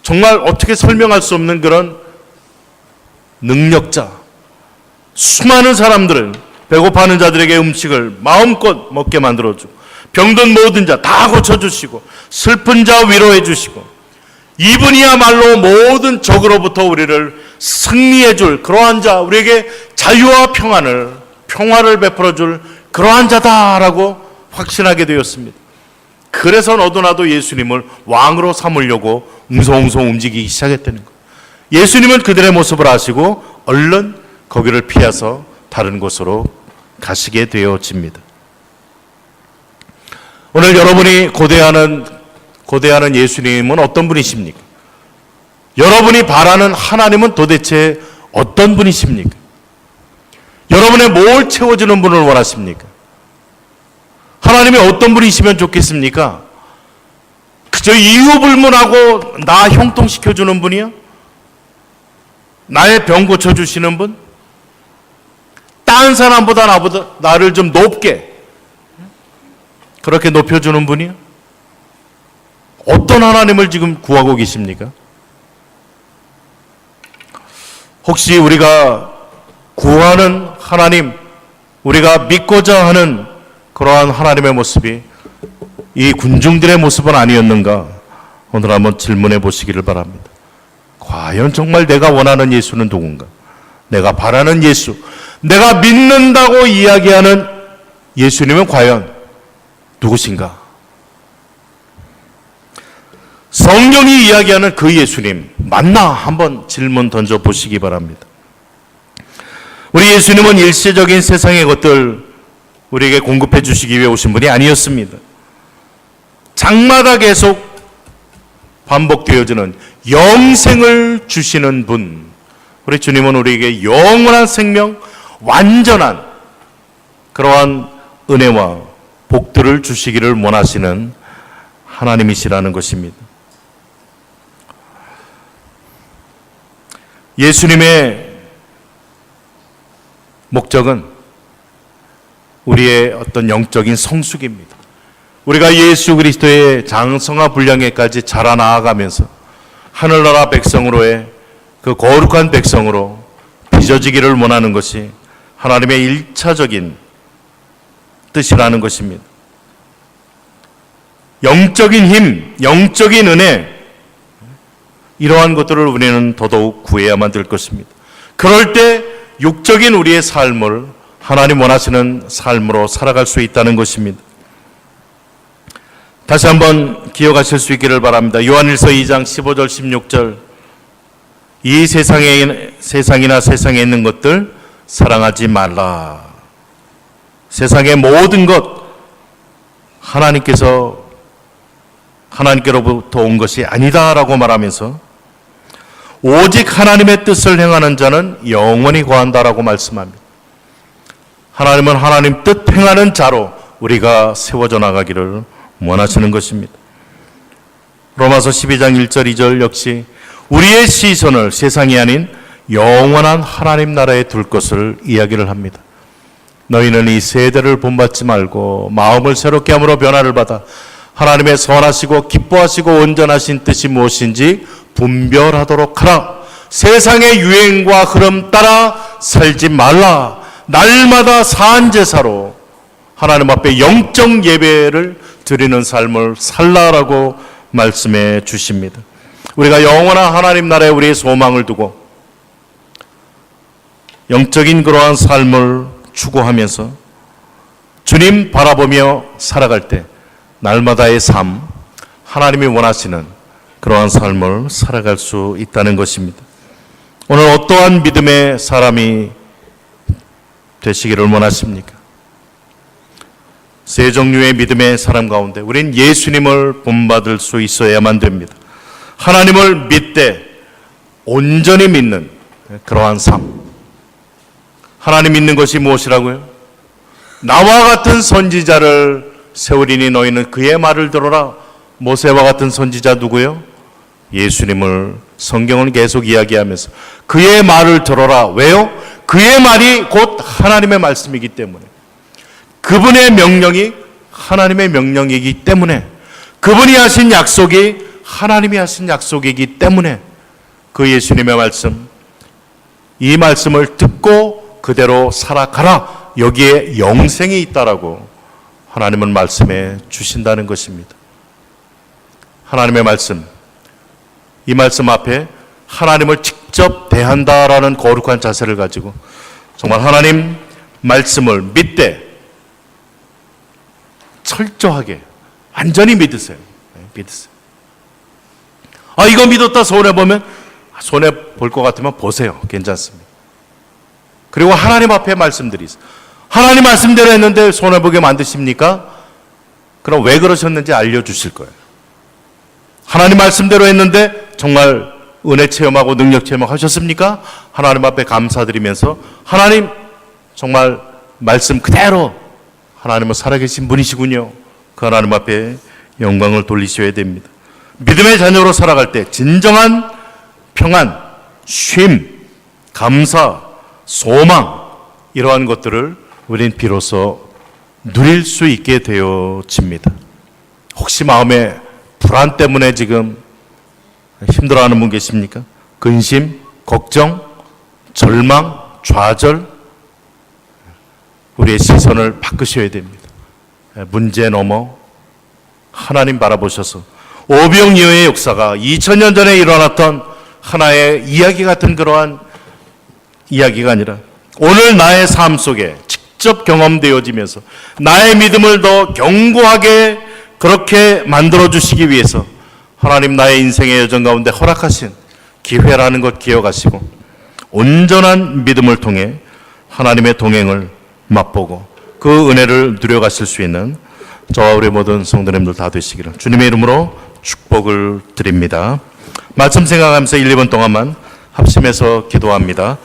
B: 정말 어떻게 설명할 수 없는 그런 능력자. 수많은 사람들을 배고파하는 자들에게 음식을 마음껏 먹게 만들어주고 병든 모든 자 다 고쳐주시고 슬픈 자 위로해 주시고 이분이야말로 모든 적으로부터 우리를 승리해 줄 그러한 자, 우리에게 자유와 평화를 베풀어 줄 그러한 자다라고 확신하게 되었습니다. 그래서 너도 나도 예수님을 왕으로 삼으려고 웅성웅성 움직이기 시작했다는 거예요. 예수님은 그들의 모습을 아시고 얼른 거기를 피해서 다른 곳으로 가시게 되어집니다. 오늘 여러분이 고대하는 예수님은 어떤 분이십니까? 여러분이 바라는 하나님은 도대체 어떤 분이십니까? 여러분의 뭘 채워주는 분을 원하십니까? 하나님이 어떤 분이시면 좋겠습니까? 그저 이유 불문하고 나 형통시켜주는 분이요? 나의 병 고쳐주시는 분? 딴 사람보다 나를 좀 높게 그렇게 높여주는 분이요? 어떤 하나님을 지금 구하고 계십니까? 혹시 우리가 구하는 하나님, 우리가 믿고자 하는 그러한 하나님의 모습이 이 군중들의 모습은 아니었는가? 오늘 한번 질문해 보시기를 바랍니다. 과연 정말 내가 원하는 예수는 누군가? 내가 바라는 예수, 내가 믿는다고 이야기하는 예수님은 과연 누구신가? 성경이 이야기하는 그 예수님 맞나? 한번 질문 던져 보시기 바랍니다. 우리 예수님은 일시적인 세상의 것들 우리에게 공급해 주시기 위해 오신 분이 아니었습니다. 장마다 계속 반복되어지는 영생을 주시는 분, 우리 주님은 우리에게 영원한 생명, 완전한 그러한 은혜와 복들을 주시기를 원하시는 하나님이시라는 것입니다. 예수님의 목적은 우리의 어떤 영적인 성숙입니다. 우리가 예수 그리스도의 장성화 분량에까지 자라나아가면서 하늘나라 백성으로의 그 거룩한 백성으로 빚어지기를 원하는 것이 하나님의 일차적인 뜻이라는 것입니다. 영적인 힘, 영적인 은혜, 이러한 것들을 우리는 더더욱 구해야만 될 것입니다. 그럴 때 육적인 우리의 삶을 하나님 원하시는 삶으로 살아갈 수 있다는 것입니다. 다시 한번 기억하실 수 있기를 바랍니다. 요한일서 2장 15절 16절 이 세상이나 세상에 있는 것들 사랑하지 말라. 세상의 모든 것 하나님께로부터 온 것이 아니다라고 말하면서 오직 하나님의 뜻을 행하는 자는 영원히 거한다라고 말씀합니다. 하나님은 하나님 뜻 행하는 자로 우리가 세워져 나가기를 원하시는 것입니다. 로마서 12장 1절 2절 역시 우리의 시선을 세상이 아닌 영원한 하나님 나라에 둘 것을 이야기를 합니다. 너희는 이 세대를 본받지 말고 마음을 새롭게 함으로 변화를 받아 하나님의 선하시고 기뻐하시고 온전하신 뜻이 무엇인지 분별하도록 하라. 세상의 유행과 흐름 따라 살지 말라. 날마다 산제사로 하나님 앞에 영적 예배를 드리는 삶을 살라라고 말씀해 주십니다. 우리가 영원한 하나님 나라에 우리의 소망을 두고 영적인 그러한 삶을 추구하면서 주님 바라보며 살아갈 때 날마다의 삶, 하나님이 원하시는 그러한 삶을 살아갈 수 있다는 것입니다. 오늘 어떠한 믿음의 사람이 되시기를 원하십니까? 세 종류의 믿음의 사람 가운데 우린 예수님을 본받을 수 있어야만 됩니다. 하나님을 믿되 온전히 믿는 그러한 삶. 하나님 믿는 것이 무엇이라고요? 나와 같은 선지자를 세우리니 너희는 그의 말을 들어라. 모세와 같은 선지자 누구요? 예수님을 성경은 계속 이야기하면서 그의 말을 들어라. 왜요? 그의 말이 곧 하나님의 말씀이기 때문에, 그분의 명령이 하나님의 명령이기 때문에, 그분이 하신 약속이 하나님이 하신 약속이기 때문에 그 예수님의 말씀, 이 말씀을 듣고 그대로 살아가라. 여기에 영생이 있다라고 하나님은 말씀해 주신다는 것입니다. 하나님의 말씀, 이 말씀 앞에 하나님을 직접 대한다라는 거룩한 자세를 가지고 정말 하나님 말씀을 믿되 철저하게 완전히 믿으세요. 믿으세요. 이거 믿었다 손해보면 손해볼 것 같으면 보세요. 괜찮습니다. 그리고 하나님 앞에 말씀드리세요. 하나님 말씀대로 했는데 손해보게 만드십니까? 그럼 왜 그러셨는지 알려주실 거예요. 하나님 말씀대로 했는데 정말 은혜 체험하고 능력 체험하셨습니까? 하나님 앞에 감사드리면서 하나님 정말 말씀 그대로 하나님은 살아계신 분이시군요. 그 하나님 앞에 영광을 돌리셔야 됩니다. 믿음의 자녀로 살아갈 때 진정한 평안, 쉼, 감사, 소망, 이러한 것들을 우린 비로소 누릴 수 있게 되어집니다. 혹시 마음에 불안 때문에 지금 힘들어하는 분 계십니까? 근심, 걱정, 절망, 좌절, 우리의 시선을 바꾸셔야 됩니다. 문제 넘어 하나님 바라보셔서 오병이어의 역사가 2000년 전에 일어났던 하나의 이야기 같은 그러한 이야기가 아니라 오늘 나의 삶 속에 직접 경험되어지면서 나의 믿음을 더 견고하게 그렇게 만들어주시기 위해서 하나님 나의 인생의 여정 가운데 허락하신 기회라는 것 기억하시고 온전한 믿음을 통해 하나님의 동행을 맛보고 그 은혜를 누려가실 수 있는 저와 우리 모든 성도님들 다 되시기를 주님의 이름으로 축복을 드립니다. 말씀 생각하면서 1, 2분 동안만 합심해서 기도합니다.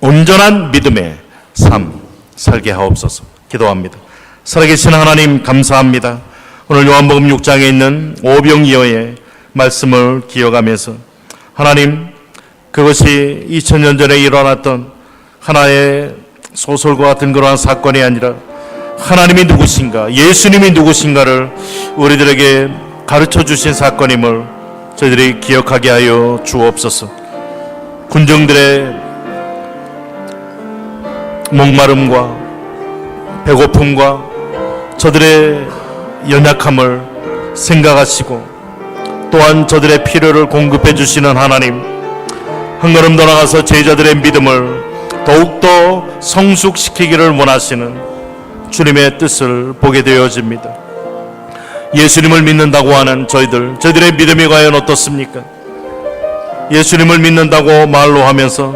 B: 온전한 믿음의 삶 살게 하옵소서. 기도합니다. 살아계신 하나님 감사합니다. 오늘 요한복음 6장에 있는 오병이어의 말씀을 기억하면서 하나님 그것이 2000년 전에 일어났던 하나의 소설과 같은 그러한 사건이 아니라 하나님이 누구신가, 예수님이 누구신가를 우리들에게 가르쳐 주신 사건임을 저희들이 기억하게 하여 주옵소서. 군중들의 목마름과 배고픔과 저들의 연약함을 생각하시고 또한 저들의 필요를 공급해 주시는 하나님, 한 걸음 더 나가서 제자들의 믿음을 더욱더 성숙시키기를 원하시는 주님의 뜻을 보게 되어집니다. 예수님을 믿는다고 하는 저희들의 믿음이 과연 어떻습니까? 예수님을 믿는다고 말로 하면서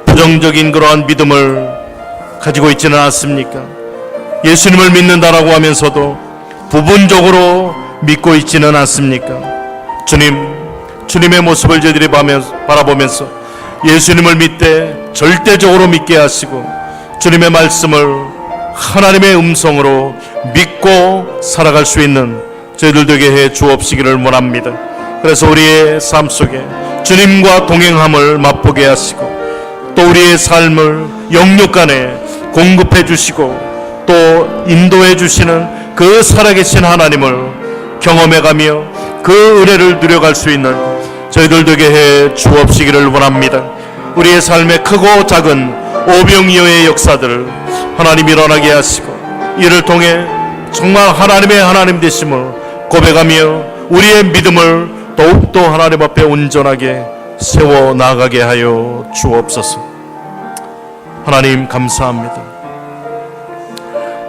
B: 부정적인 그러한 믿음을 가지고 있지는 않습니까? 예수님을 믿는다라고 하면서도 부분적으로 믿고 있지는 않습니까? 주님의 모습을 저희들이 바라보면서 예수님을 믿되 절대적으로 믿게 하시고 주님의 말씀을 하나님의 음성으로 믿고 살아갈 수 있는 저희들 되게 해 주옵시기를 원합니다. 그래서 우리의 삶 속에 주님과 동행함을 맛보게 하시고 또 우리의 삶을 영육 간에 공급해 주시고 또 인도해 주시는 그 살아계신 하나님을 경험해가며 그 은혜를 누려갈 수 있는 저희들 되게 해 주옵시기를 원합니다. 우리의 삶의 크고 작은 오병이어의 역사들을 하나님 일어나게 하시고 이를 통해 정말 하나님의 하나님 되심을 고백하며 우리의 믿음을 더욱더 하나님 앞에 온전하게 세워 나가게 하여 주옵소서. 하나님 감사합니다.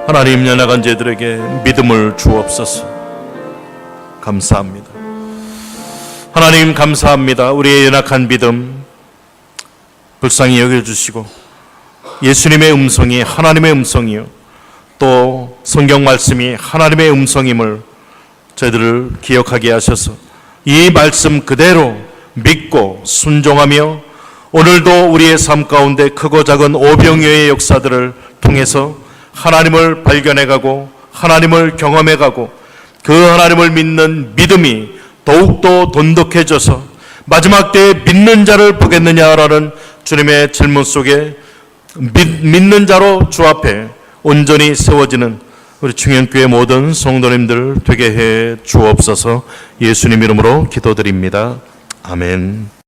B: 하나님 연약한 자들에게 믿음을 주옵소서. 감사합니다. 하나님 감사합니다. 우리의 연약한 믿음 불쌍히 여겨주시고 예수님의 음성이 하나님의 음성이요 또 성경 말씀이 하나님의 음성임을 저희들을 기억하게 하셔서 이 말씀 그대로 믿고 순종하며 오늘도 우리의 삶 가운데 크고 작은 오병이어의 역사들을 통해서 하나님을 발견해가고 하나님을 경험해가고 그 하나님을 믿는 믿음이 더욱더 돈독해져서 마지막 때에 믿는 자를 보겠느냐라는 주님의 질문 속에 믿는 자로 주 앞에 온전히 세워지는 우리 충현교회 모든 성도님들 되게 해 주옵소서. 예수님 이름으로 기도드립니다. 아멘.